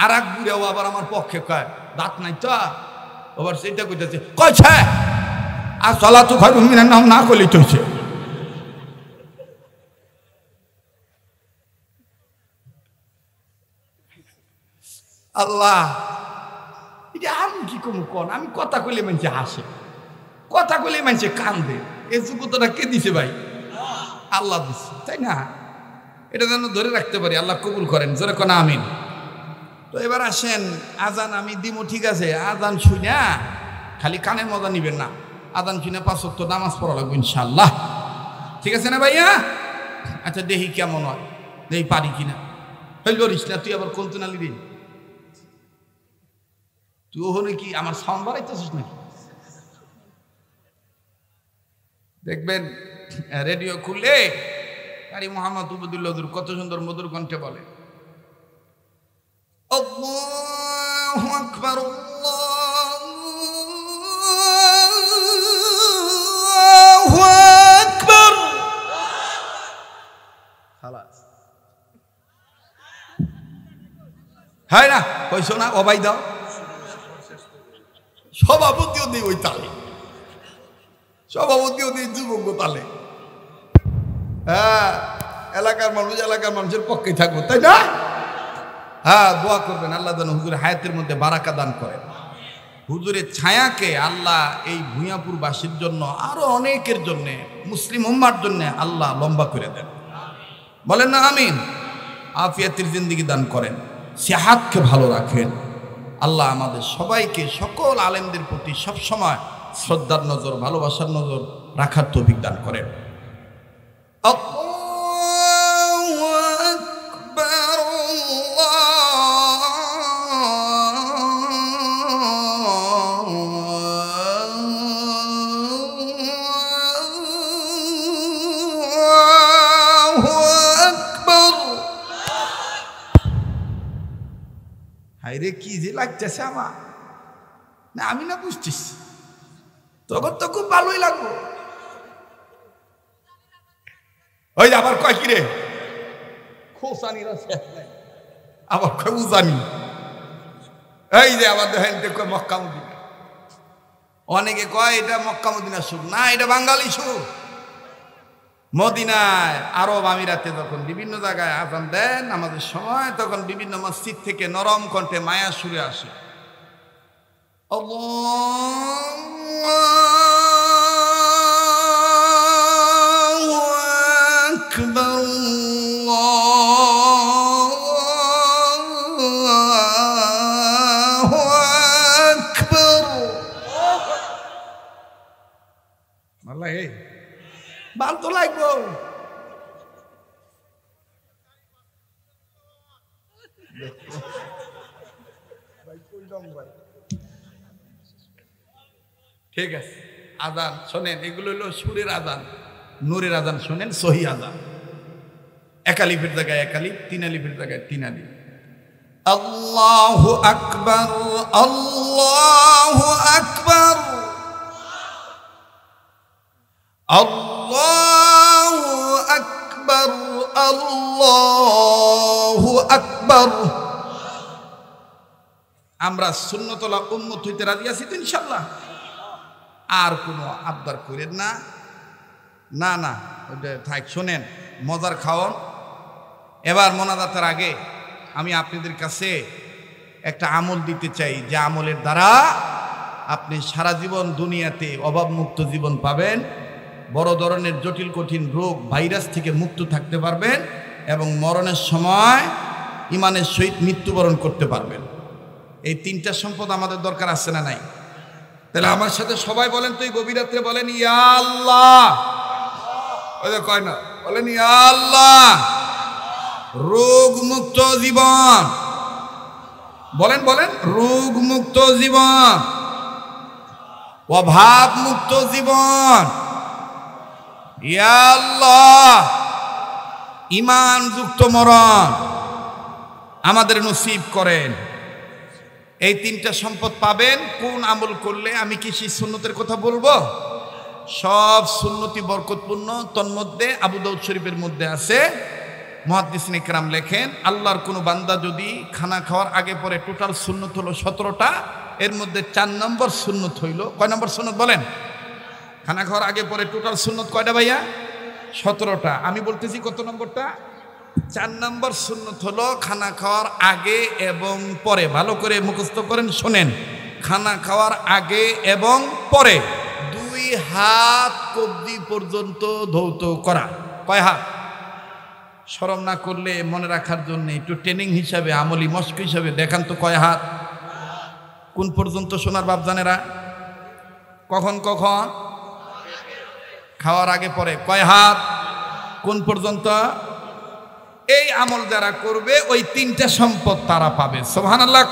আর এক বুড়াও আবার আমার পক্ষে কয়, দাঁত নাই তো, আবার সেইটা কইতাছে কইছে আর চলা তো খাই মিনার নাম না করলেই চলছে। আল্লাহ, এটা আমি কি কমু কন? আমি কথা কইলে মানুষে হাসে, কথা কইলে মানুষে কান্দে। এই যোগ্যতাটা কে দিছে ভাই? আল্লাহ দিছে, তাই না? এটা যেন ধরে রাখতে পারি, আল্লাহ কবুল করেন, জোরে কোন আমিন। তো এবার আসেন, আজান আমি দিব ঠিক আছে, আজান শুনা খালি কানের মজা নিবেন না, আজান শুনে 5 ওয়াক্ত নামাজ পড়া লাগবে ইনশাআল্লাহ, ঠিক আছে না ভাইয়া? আচ্ছা দেখি কেমন হয়, দেখি পারি কিনা। লরিস না তুই, আবার কোন নালি রে তুই? ওখানে কি আমার সাউন্ড বাড়াইতেছিস নাকি? দেখবেন রেডিও খুললে কারি মোহাম্মদ উবুদুল্লাহ কত সুন্দর মধুর কণ্ঠে বলে আল্লাহু আকবার, আল্লাহু আকবার। খালাস হয় না, কইছো না অবাই দাও, সভাপতিও দিই ওই তালে, সভাপতিও দিই যুবক তালে। হ্যাঁ, এলাকার মানুষের পক্ষে থাকবো, তাই না? হ্যাঁ, দোয়া করবেন আল্লাহ যেন হুজুরের হায়াতের মধ্যে বারাকা দান করেন। হুজুরের ছায়াকে আল্লাহ এই ভূঁইয়াপুরবাসীর জন্য, আরো অনেকের জন্য, মুসলিম উম্মার জন্য আল্লাহ লম্বা করে দেন, বলেন না আমিন। আফিয়াতের জিন্দেগি দান করেন, সেহাতকে ভালো রাখেন। আল্লাহ আমাদের সবাইকে, সকল আলেমদের প্রতি সবসময় শ্রদ্ধার নজর, ভালোবাসার নজর রাখার তৌফিক দান করেন। আল্লাহু আকবার, আল্লাহু আকবার। হায়রে কি যে লাগতেছে আমার, না আমি না বুঝতেছি, তখন তো খুব ভালোই লাগবো। ওই আবার কয় কিরে খোসানিরা শেষ নাই, আবার কয় উজানি, এই যে আবার দেখেন কয় মক্কা মদিনা। অনেকে কয় এটা মক্কা মদিনা সুর, না এটা বাঙালি সুর। মদিনায়, আরব আমিরাতে যখন বিভিন্ন জায়গায় আজান দেন আমাদের সময়, তখন বিভিন্ন মসজিদ থেকে নরম কণ্ঠে মায়া সুরে আসে, আল্লাহু আকবার, আল্লাহু আকবার। আল্লাহ ভাল তো লাগবো। ঠিক আছে, আজান শোনেন, এগুলো হলো সুরের আজান, নূরের আজান শোনেন, সহি আজান। একালিফের জায়গায় একালিফ, 3 আলিফের জায়গায় 3 আলিফ। আল্লাহু আকবার, আল্লাহু আকবার, আল্লাহু আকবার, আল্লাহু আকবার। আমরা সুন্নতলা উম্মত হইতে রাজি আছি তো ইনশাআল্লাহ? আর কোনো আবদার করেন না, না না ওটা থাক। শোনেন, মজার খাওয়ান। এবার মোনাজাতের আগে আমি আপনাদের কাছে একটা আমল দিতে চাই, যে আমলের দ্বারা আপনি সারা জীবন দুনিয়াতে অভাবমুক্ত জীবন পাবেন, বড় ধরনের জটিল কঠিন রোগ ভাইরাস থেকে মুক্ত থাকতে পারবেন, এবং মরণের সময় ইমানের সহিত মৃত্যুবরণ করতে পারবেন। এই 3টা সম্পদ আমাদের দরকার আছে না নাই? তাহলে আমার সাথে সবাই বলেন তো, এই গভীর রাত্রে বলেন ইয়া আল্লাহ। ওই যে কয় না, বলেন ইয়া আল্লাহ। রোগ মুক্ত জীবন, বলেন বলেন, রোগ মুক্ত জীবন, অভাব মুক্ত জীবন। ইয়া আল্লাহ, ঈমানযুক্ত মরণ আমাদের নসিব করেন। এই তিনটা সম্পদ পাবেন কোন আমল করলে? আমি কি সেই সুন্নতের কথা বলবো? সব সুন্নতি বরকতপূর্ণ। তন্মধ্যে আবু দাউদ শরীফের মধ্যে আছে, মুহাদ্দিসিন ইকরাম লেখেন, আল্লাহর কোনো বান্দা যদি খানা খাওয়ার আগে পরে টোটাল সুন্নত হলো 17টা, এর মধ্যে 4 নম্বর সুন্নত হইল। কয় নম্বর সুন্নত বলেন? খানা খাওয়ার আগে পরে টোটাল সুন্নত কয়টা ভাইয়া? 17টা। আমি বলতেছি কত নম্বরটা? 4 নম্বর সুন্নত হলো খানা খাওয়ার আগে এবং পরে। ভালো করে মুখস্থ করেন, শোনেন। খানা খাওয়ার আগে এবং পরে 2 হাত কবজি পর্যন্ত ধৌত করা। কয় হাত? শরম না করলে মনে রাখার জন্য একটু ট্রেনিং হিসাবে, আমলি মস্ক হিসাবে দেখান তো কয় হাত? কোন পর্যন্ত সোনার বাপজানেরা? কখন কখন? খাওয়ার আগে পরে। কয় হাত? কোন পর্যন্ত? এই আমল যারা করবে ওই 3টা সম্পদ তারা পাবে। সুবহানাল্লাহ।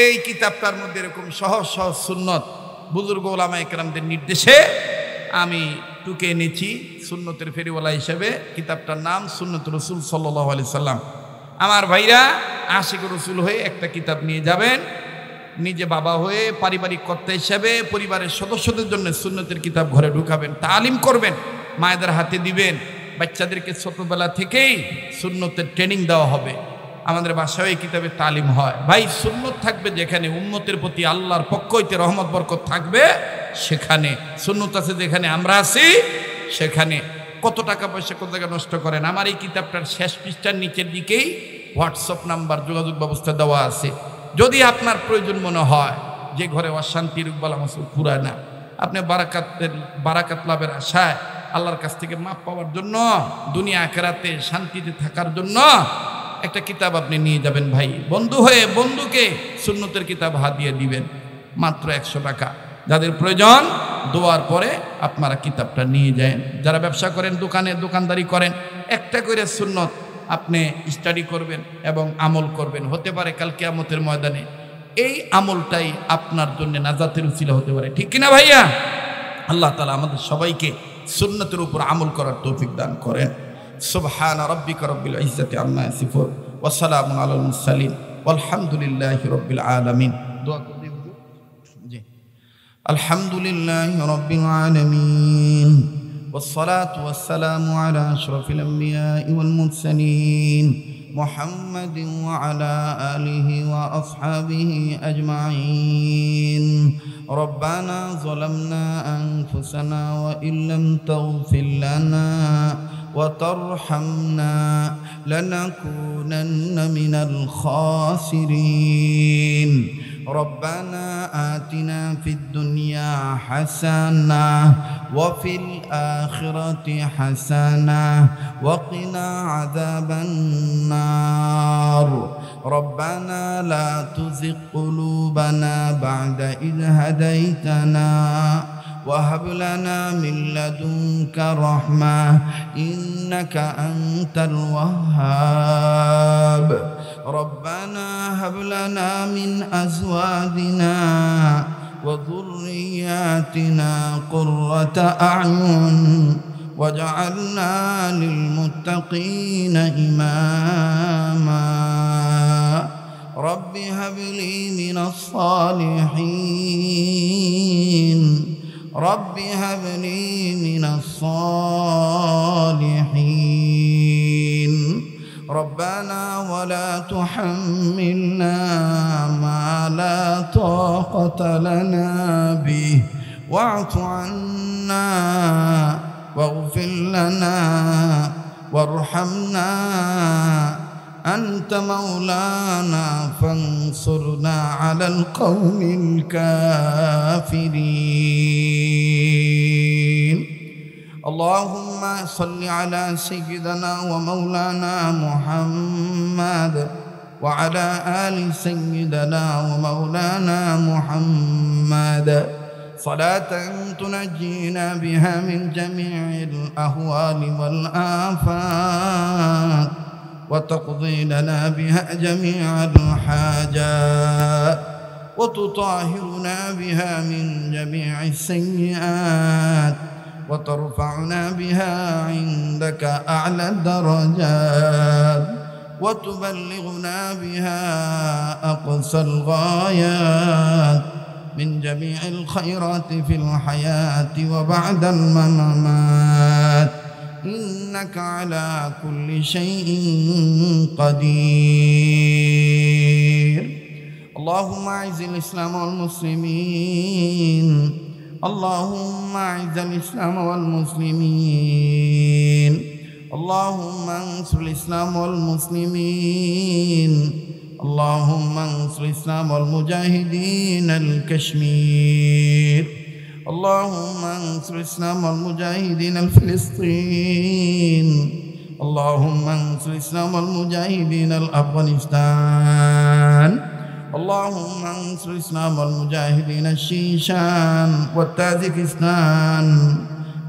এই কিতাবটার মধ্যে এরকম সহজ সহজ সুন্নত বুজুর্গ ওলামায়ে কেরামদের নির্দেশে আমি টুকে এনেছি সুন্নতের ফেরিওয়ালা হিসেবে। কিতাবটার নাম সুন্নতুর রাসূল সাল্লাল্লাহু আলাইহি সাল্লাম। আমার ভাইরা আশিক রাসূল হয়ে একটা কিতাব নিয়ে যাবেন, নিজে বাবা হয়ে পারিবারিক কর্তা হিসাবে পরিবারের সদস্যদের জন্য সুন্নতের কিতাব ঘরে ঢুকাবেন, তালিম করবেন, মায়েদের হাতে দিবেন। বাচ্চাদেরকে ছোটবেলা থেকেই সুন্নতের ট্রেনিং দেওয়া হবে। আমাদের বাসায় এই কিতাবের তালিম হয়। ভাই সুন্নত থাকবে যেখানে, উম্মতের প্রতি আল্লাহর পক্ষ হইতে রহমত বরকত থাকবে সেখানে। সুন্নত আছে যেখানে আমরা আছি সেখানে। কত টাকা পয়সা কত জায়গা নষ্ট করেন। আমার এই কিতাবটার শেষ পৃষ্ঠার নিচের দিকেই হোয়াটসঅ্যাপ নাম্বার, যোগাযোগ ব্যবস্থা দেওয়া আছে। যদি আপনার প্রয়োজন মনে হয় যে ঘরে অশান্তি রুকবালা মাসুল ফুরায় না, আপনি বারাকাত লাভের আশায় আল্লাহর কাছ থেকে মাপ পাওয়ার জন্য, দুনিয়া আখিরাতে শান্তিতে থাকার জন্য একটা কিতাব আপনি নিয়ে যাবেন ভাই। বন্ধু হয়ে বন্ধুকে সুন্নতের কিতাব হাদিয়া দিবেন, মাত্র 100 টাকা। যাদের প্রয়োজন দোয়ার পরে আপনারা কিতাবটা নিয়ে যান। যারা ব্যবসা করেন, দোকানদারি করেন, একটা করে সুন্নত আপনি স্টাডি করবেন এবং আমল করবেন। হতে পারে কাল কিয়ামতের ময়দানে এই আমলটাই আপনার জন্য নাজাতের উসিলা হতে পারে। ঠিক কিনা ভাইয়া? আল্লাহ তাআলা আমাদের সবাইকে সুন্নতের উপর আমল করার তৌফিক দান করেন। সুবহানা রাব্বিকা রাব্বিল ইজ্জাতি আম্মা ইয়াসিফুন ওয়া সালামুন আলাল মুরসালিন ওয়ালহামদুলিল্লাহি রাব্বিল আলামিন। দোয়া করে হুজুর। জি, আলহামদুলিল্লাহি রাব্বিল আলামিন والصلاة والسلام على أشرف الأنبياء والمرسلين محمد وعلى آله وأصحابه أجمعين. ربنا ظلمنا أنفسنا وإن لم تغفر لنا وترحمنا لنكونن من الخاسرين. ربنا آتنا في الدنيا حسنة وفي الآخرة حسنة وقنا عذاب النار. ربنا لا تزغ قلوبنا بعد إذ هديتنا وهب لنا من لدنك رحمة إنك أنت الوهاب. ربنا هب لنا من أزواجنا وذرياتنا قرة أعين واجعلنا للمتقين إماما. رب هب لي من الصالحين. رب هب لي من الصالحين. ربنا ولا تحملنا ما لا طاقة لنا به واعف عنا واغفر لنا وارحمنا أنت مولانا فانصرنا على القوم الكافرين. اللهم صل على سيدنا ومولانا محمد وعلى آل سيدنا ومولانا محمد صلاة تنجينا بها من جميع الأهوال والآفات وتقضي لنا بها جميع الحاجات وتطهرنا بها من جميع السيئات وترفعنا بها عندك أعلى الدرجات وتبلغنا بها أقصى الغايات من جميع الخيرات في الحياة وبعد الممات إنك على كل شيء قدير. اللهم أعز الإسلام والمسلمين، اللهم أعز الإسلام والمسلمين، اللهم انصر الإسلام والمسلمين، اللهم انصر الإسلام والمجاهدين الكشمير، اللهم انصر الإسلام والمجاهدين الفلسطين، اللهم انصر الإسلام والمجاهدين الأفغانستان، اللهم انصر الإسلام والمجاهدين الشيشان والتاجكستان،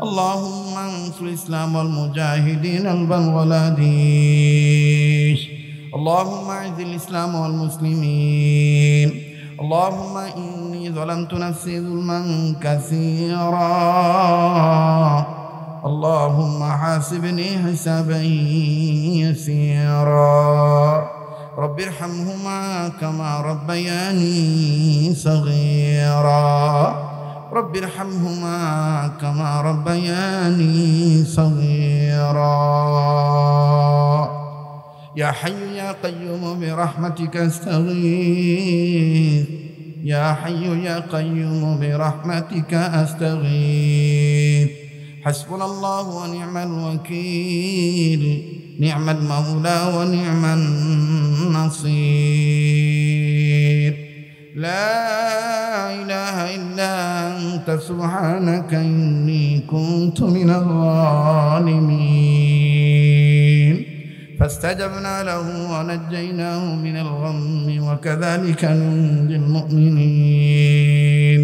اللهم انصر الإسلام والمجاهدين البنغلاديش، اللهم أعز الإسلام والمسلمين. اللهم إني ظلمت نفسي ظلما كثيرا، اللهم حاسبني حسابا يسيرا. رب ارحمهما كما ربياني صغيرا، رب ارحمهما كما ربياني صغيرا. يا حي يا قيوم برحمتك أستغيث، يا حي يا قيوم برحمتك أستغيث. حسبنا الله ونعم الوكيل، نعم المولى ونعم النصير. لا إله إلا أنت سبحانك إني كنت من الظالمين. فاستجبنا له ونجيناه من الغم وكذلك ننجي المؤمنين.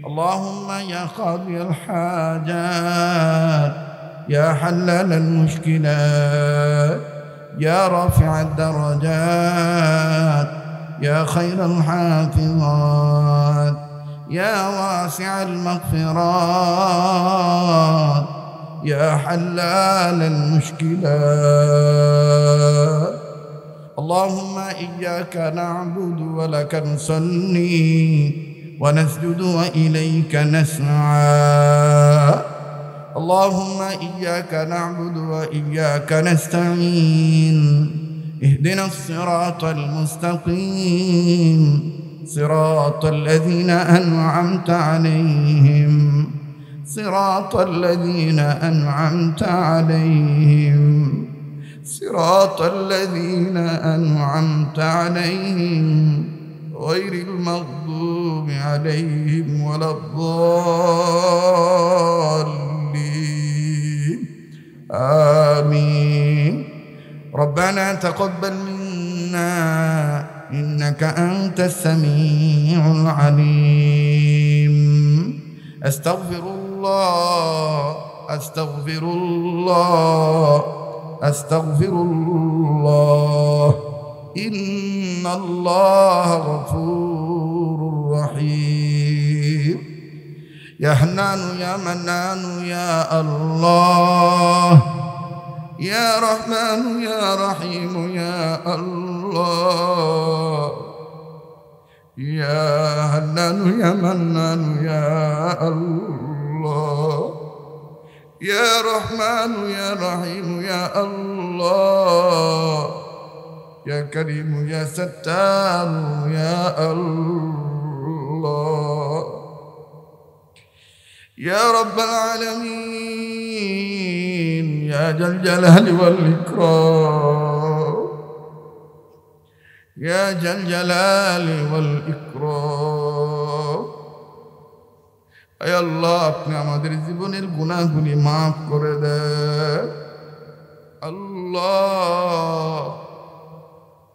اللهم يا قاضي الحاجات، يا حلال المشكلات، يا رافع الدرجات، يا خير الحافظات، يا واسع المغفرات، يا حلال المشكلات. اللهم إياك نعبد ولك نصلي ونسجد وإليك نسعى. اللهم إياك نعبد وإياك نستعين. اهدنا الصراط المستقيم، صراط الذين أنعمت عليهم، صراط الذين أنعمت عليهم، صراط الذين أنعمت عليهم غير المغضوب عليهم ولا الضالين. آمين. ربنا تقبل منا إنك أنت السميع العليم. أستغفر الله، أستغفر الله، أستغفر الله. إن الله غفور رحيم. يا حنان يا منان يا الله، يا رحمن يا رحيم يا الله، يا حنان يا منان يا الله، يا رحمن يا رحيم يا الله، يا كريم يا ستار يا الله، يا رب العالمين، يا ذا الجلال والإكرام، يا ذا الجلال والإكرام। আয় আল্লাহ, আপনি আমাদের জীবনের গুনাহগুলি মাফ করে দেন। আল্লাহ,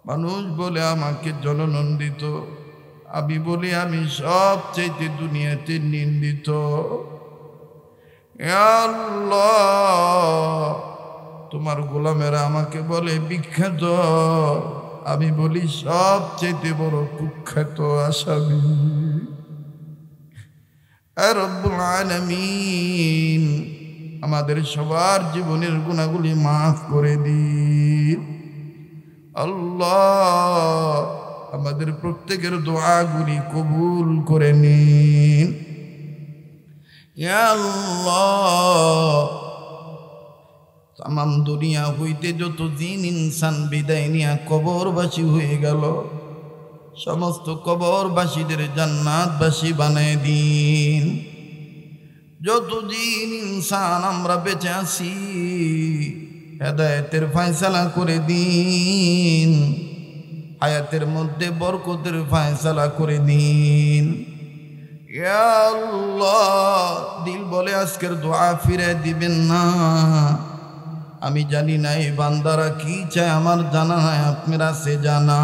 মানুষ বলে আমাকে জননন্দিত, আমি বলি আমি সবচেয়ে দুনিয়াতে নিন্দিত। আল্লাহ, তোমার গোলামেরা আমাকে বলে বিখ্যাত, আমি বলি সবচেয়ে বড় কুখ্যাত আসামি। হে রব্বুল আলামিন, আমাদের সবার জীবনের গুনাহগুলি মাফ করে দিন। আল্লাহ, আমাদের প্রত্যেকের দোয়াগুলি কবুল করে নিন। ইয়া আল্লাহ, তামাম দুনিয়া হইতে যত জিন ইনসান বিদায় নিয়া কবরবাসী হয়ে গেল, সমস্ত কবরবাসীদের জান্নাতবাসী বানায় দিন। যত জিন ইনসান আমরা বেঁচে আছি, হেদায়েতের ফয়সালা করে দিন। হায়াতের মধ্যে বরকতের ফয়সালা করে দিন। ইয়া আল্লাহ, দিল বলে আজকের দোয়া ফিরে দিবেন না। আমি জানি না এই বান্দারা কি চায়, আমার জানা নাই, আপনারা সে জানা।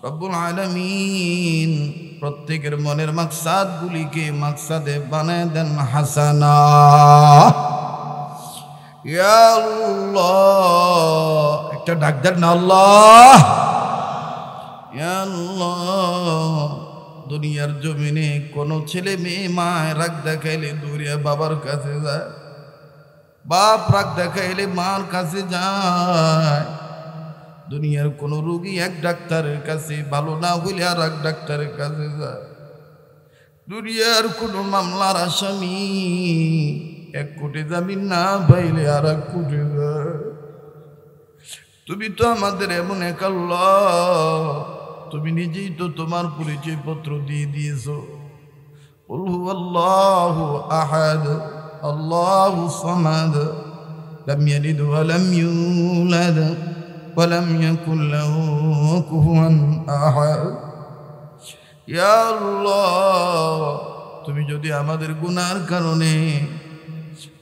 রব্বুল আলামিন, প্রত্যেকের মনের মাকসাদগুলিকে মাকসাদে বানায় দেন হাসানা। ইয়া আল্লাহ, একটা ডাক দেন না আল্লাহ। ইয়া আল্লাহ, দুনিয়ার জমিনে কোনো ছেলে মেয়ে মায় রাগ দেখাইলে দৌড়িয়া বাবার কাছে যায়, বাপ রাগ দেখাইলে মার কাছে যায়। দুনিয়ার কোনো রোগী এক ডাক্তারের কাছে, ভালো না হইলে আর এক ডাক্তারের কাছে যায়। দুনিয়ার কোনো মামলার আসামি 1 কোটি জামিন না পাইলে আর 1 কোটি যায়। তুমি তো আমাদের এমন এক আল্লাহ, তুমি নিজেই তো তোমার পরিচয় পত্র দিয়ে দিয়েছো। কুল হুয়াল্লাহু আহাদ আল্লাহু সামাদ লাম ইয়ালিদ ওয়া লাম ইউলাদ ওয়া লাম ইয়াকুল লাহু কুফুয়ান আহাদ। ইয়া আল্লাহ, তুমি যদি আমাদের গুনার কারণে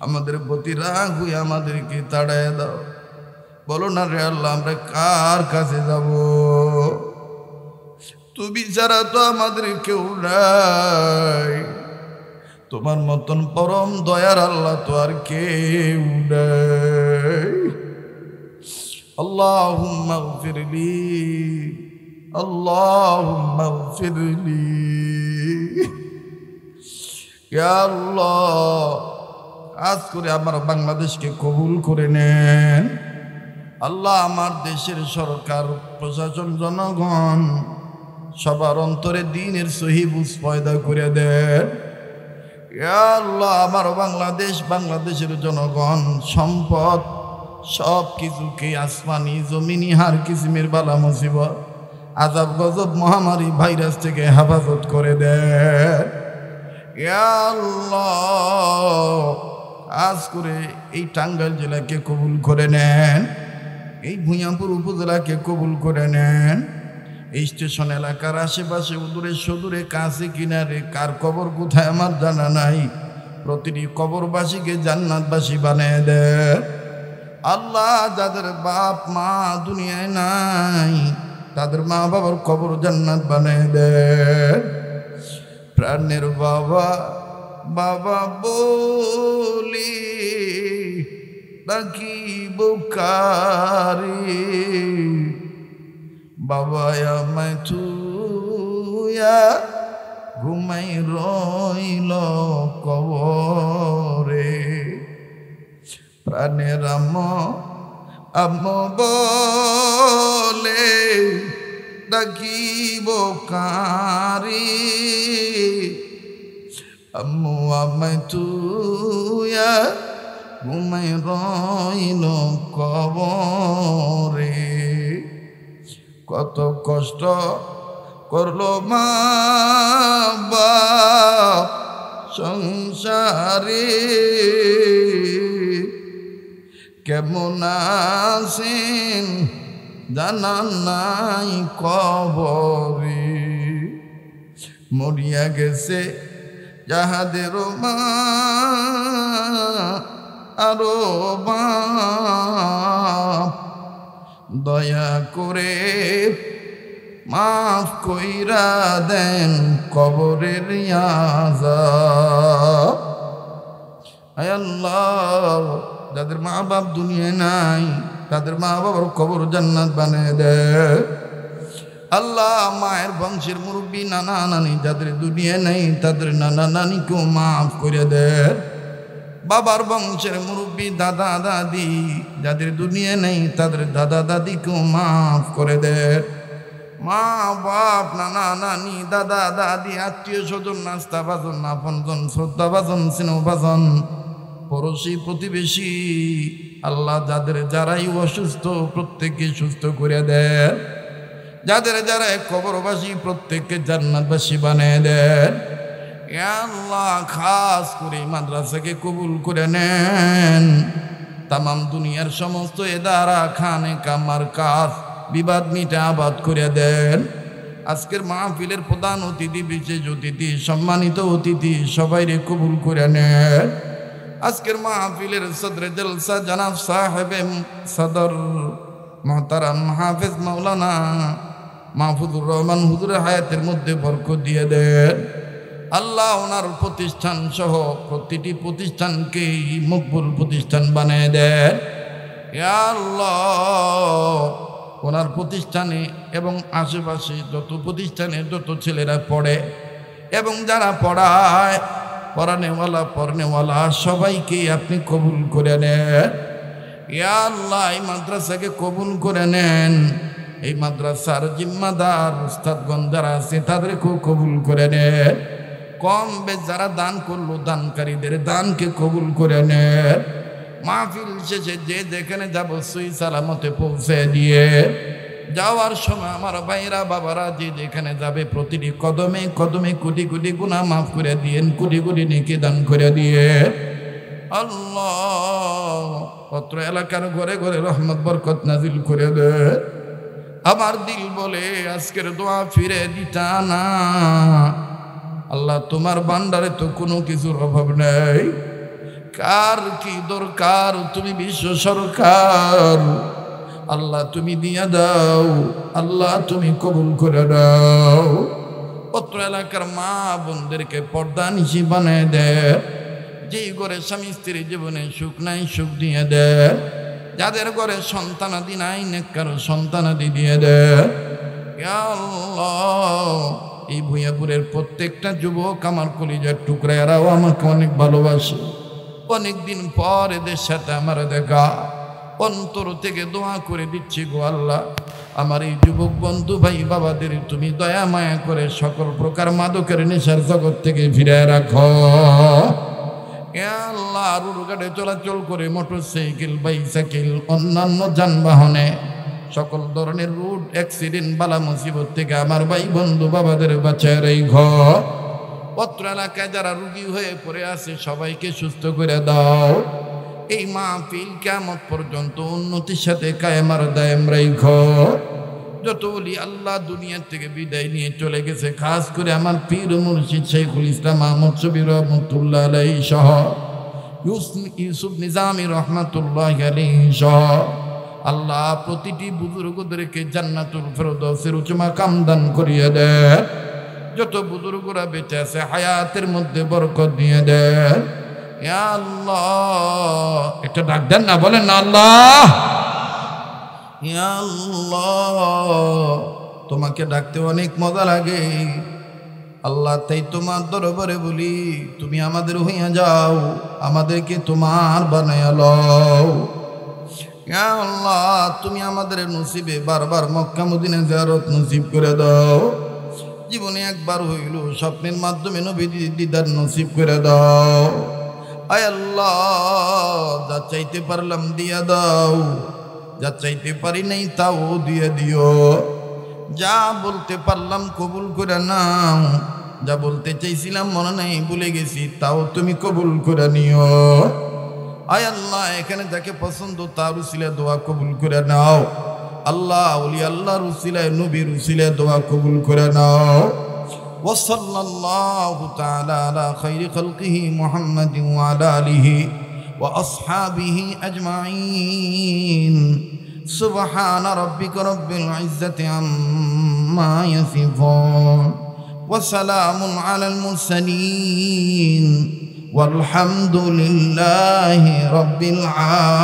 আমাদের প্রতি রাগ হয়ে আমাদেরকে তাড়ায় দাও, বলো না রে আল্লাহ, আমরা কার কাছে যাব? তুমি ছাড়া তো আমাদের কেউ নাই। তোমার মতন পরম দয়ার আল্লাহ তো আর কেউ নাই। আল্লাহুম্মা গফিরলি, আল্লাহুম্মা গফিরলি। ইয়া আল্লাহ, আজ করে আমার বাংলাদেশকে কবুল করে নেন। আল্লাহ, আমার দেশের সরকার, প্রশাসন, জনগণ সবার অন্তরে দ্বীনের সহি বুঝ পয়দা করে দেন। ইয়া আল্লাহ, আমার বাংলাদেশ, বাংলাদেশের জনগণ, সম্পদ সব কিছুকে আসমানি জমিনি হার কিসিমের বালা মুসিবত, আযাব গজব, মহামারী, ভাইরাস থেকে হেফাজত করে দেন। ইয়া আল্লাহ, আজ করে এই টাঙ্গাইল জেলাকে কবুল করে নেন, এই ভূঁইয়াপুর উপজেলাকে কবুল করে নেন। এই স্টেশন এলাকার আশেপাশে, দূরে সুদূরে, কাছে কিনারে, কার কবর কোথায় আমার জানা নাই, প্রতিটি কবরবাসীকে জান্নাতবাসী বানিয়ে দেন। আল্লাহ, যাদের বাপ মা দুনিয়ায় নাই, তাদের মা বাবার কবর জান্নাত বানিয়ে দেন। প্রাণের বাবা বাবা বলি ডাকিব কারে, বাবা আমায় থুয়া ঘুমাই রইল কবরে। প্রাণের আম্মা বলে ডাকিব কারে, আম্মু আমায় তুইয়া ঘুমাই রইল কবরে। কত কষ্ট করলো মা বাপ সংসারে, কেমন আছেন জানা নাই কবরে। মরিয়া গেছে যাহাদের মা আরো বাপ, দয়া করে মাফ কইরা দেন কবরের আযাব। আয় আল্লাহ, যাদের মা বাপ দুনিয়ায় নাই, তাদের মা বাবার কবর জান্নাত বানিয়ে দেয়। আল্লাহ মায়ের বংশের মুরব্বী নানা নানি যাদের দুনিয়া নেই তাদের নানা নানিকেও মাফ করে দেন। বাবার বংশের মুরব্বী দাদা দাদি যাদের দুনিয়া নেই তাদের দাদা দাদিকেও মাফ করে দেন। মা বাপ নানা নানি দাদা দাদি আত্মীয় স্বজন নাস্তা বাজন আপনজন শ্রদ্ধা বাজন স্নেহ বাজন পড়োশি প্রতিবেশী আল্লাহ যাদের যারাই অসুস্থ প্রত্যেককে সুস্থ করে দেন। যাদের যারা কবরবাসী প্রত্যেককে জান্নাতবাসী বানিয়ে দেন। ইয়া আল্লাহ খাস করে মাদ্রাসাকে কবুল করে নেন। তামাম দুনিয়ার সমস্ত এদারা খানে কামার কাজ বিবাদ মিটে আবাদ করে দেন। আজকের মাহফিলের প্রধান অতিথি বিশেষ অতিথি সম্মানিত অতিথি সবাইরে কবুল করে নেন। আজকের মাহফিলের সদরে জলসা জনাব সাহেব সদর মোহতারাম হাফেজ মাওলানা মাহফুজুর রহমান হুজুরের হায়াতের মধ্যে বরকত দিয়ে দেন। আল্লাহ ওনার প্রতিষ্ঠান সহ প্রতিটি প্রতিষ্ঠানকে মকবুল প্রতিষ্ঠান বানিয়ে দেন। ইয়া আল্লাহ ওনার প্রতিষ্ঠানে এবং আশেপাশে যত প্রতিষ্ঠানে যত ছেলেরা পড়ে এবং যারা পড়ায় পড়ানেওয়ালা পড়নেওয়ালা সবাইকে আপনি কবুল করে নেন। ইয়া আল্লাহ এই মাদ্রাসাকে কবুল করে নেন। এই মাদ্রাসার জিম্মাদার উস্তাদগণ যারা আছে তাদেরকেও কবুল করে নেন। কম বেশ যারা দান করলো দানকারীদের দানকে কবুল করে নেন। মাহফিল শেষে যে যেখানে যাব সই সালামতে পৌঁছে দিয়ে যাওয়ার সময় আমার ভাইরা বাবারা যে যেখানে যাবে প্রতিটি কদমে কদমে কোটি কোটি গুনাহ মাফ করে দিয়েন, কোটি কোটি নেকি দান করে দিয়ে আল্লাহ পত্র এলাকার ঘরে ঘরে রহমত বরকত নাজিল করে দে। আমার দিল বলে আজকের দোয়া ফিরে দিতা না। আল্লাহ তোমার ভান্ডারে তো কোনো কিছুর অভাব নেই। কার কি দরকার তুমি বিশ্ব সরকার। আল্লাহ তুমি দিয়া দাও, আল্লাহ তুমি কবুল করে দাও। পত্র এলাকার মা বোনদেরকে পর্দা নিশি বানিয়ে দে। যেই ঘরে স্বামী স্ত্রীর জীবনে সুখ নাই সুখ দিয়ে দে। যাদের ঘরে সন্তানাদি নাই নেককারো সন্তানাদি দিয়ে দে। ইয়া আল্লাহ এই ভুইয়াপুরের প্রত্যেকটা যুবক আমার কলিজার টুকরা, এরাও আমাকে অনেক ভালোবাসে। অনেকদিন পর এদের সাথে আমার দেখা, অন্তর থেকে দোয়া করে দিচ্ছি গো আল্লাহ আমার এই যুবক বন্ধু ভাই বাবাদের তুমি দয়া মায়া করে সকল প্রকার মাদকের নেশার জগৎ থেকে ফিরে রাখো। আল্লাহ রোডঘাটে চলাচল করে মোটরসাইকেল বাইসাইকেল অন্যান্য যানবাহনে সকল ধরনের রোড অ্যাক্সিডেন্ট বালা মুসিবত থেকে আমার ভাই বন্ধু বাবাদের বাঁচায় রেখো। পত্র এলাকায় যারা রুগী হয়ে পড়ে আছে সবাইকে সুস্থ করে দাও। এই মাহফিল কিয়ামত পর্যন্ত উন্নতির সাথে কায়েম আর দায়েম রাখো। যত বলি আল্লাহ দুনিয়ার থেকে বিদায় নিয়ে চলে গেছে, খাস করে আমার পীর মুর্শিদ শাইখুল ইসলাম আহমদ শফি রহমতুল্লাহ আলাইহি সহ ইউসুফ নিজামী রহমতুল্লাহ আলাইহি সহ আল্লাহ প্রতিটি বুজুর্গদেরকে জান্নাতুল ফেরদৌসের উচ্চ মাকাম দান করিয়ে দে। যত বুজুর্গরা বেঁচে আছে হায়াতের মধ্যে বরকত দিয়ে দে। ইয়া আল্লাহ একটা ডাক দেন না, বলেন না আল্লাহ। ইয়া আল্লাহ তোমাকে ডাকতে অনেক মজা লাগে আল্লাহ, তাই তোমার দরবারে বলি তুমি আমাদের হইয়া যাও, আমাদেরকে তোমার বানায়া লও। ইয়া আল্লাহ তুমি আমাদের নসিবে বারবার মক্কা মদিনা জিয়ারত নসিব করে দাও। জীবনে একবার হইল স্বপ্নের মাধ্যমে নবীর দিদার নসিব করে দাও। আয় আল্লাহ যা চাইতে পারলাম দিয়া দাও, যা চাইতে পারি নাই তাও দিয়ে দিও। যা বলতে পারলাম কবুল করে নাও, যা বলতে চাইছিলাম মনে নাই ভুলে গেছি তাও তুমি কবুল করে নিও। আয় আল্লাহ এখানে যাকে পছন্দ তার উসিলায় দোয়া কবুল করে নাও। আল্লাহ ওলি আল্লাহর উসিলায় নবীর উসিলায় দোয়া কবুল করে নাও। ওয়া সাল্লাল্লাহু তাআলা আলা খায়রি খালকিহি মুহাম্মাদিন ওয়া আলা আলিহি ওয়া আসহাবিহি আজমাইন। সুবহানা রাব্বিকা রাব্বিল ইজ্জাতি আম্মা ইয়াসিফুন ওয়া সালামুন আলাল মুরসালিন والحمد لله رب العالمين।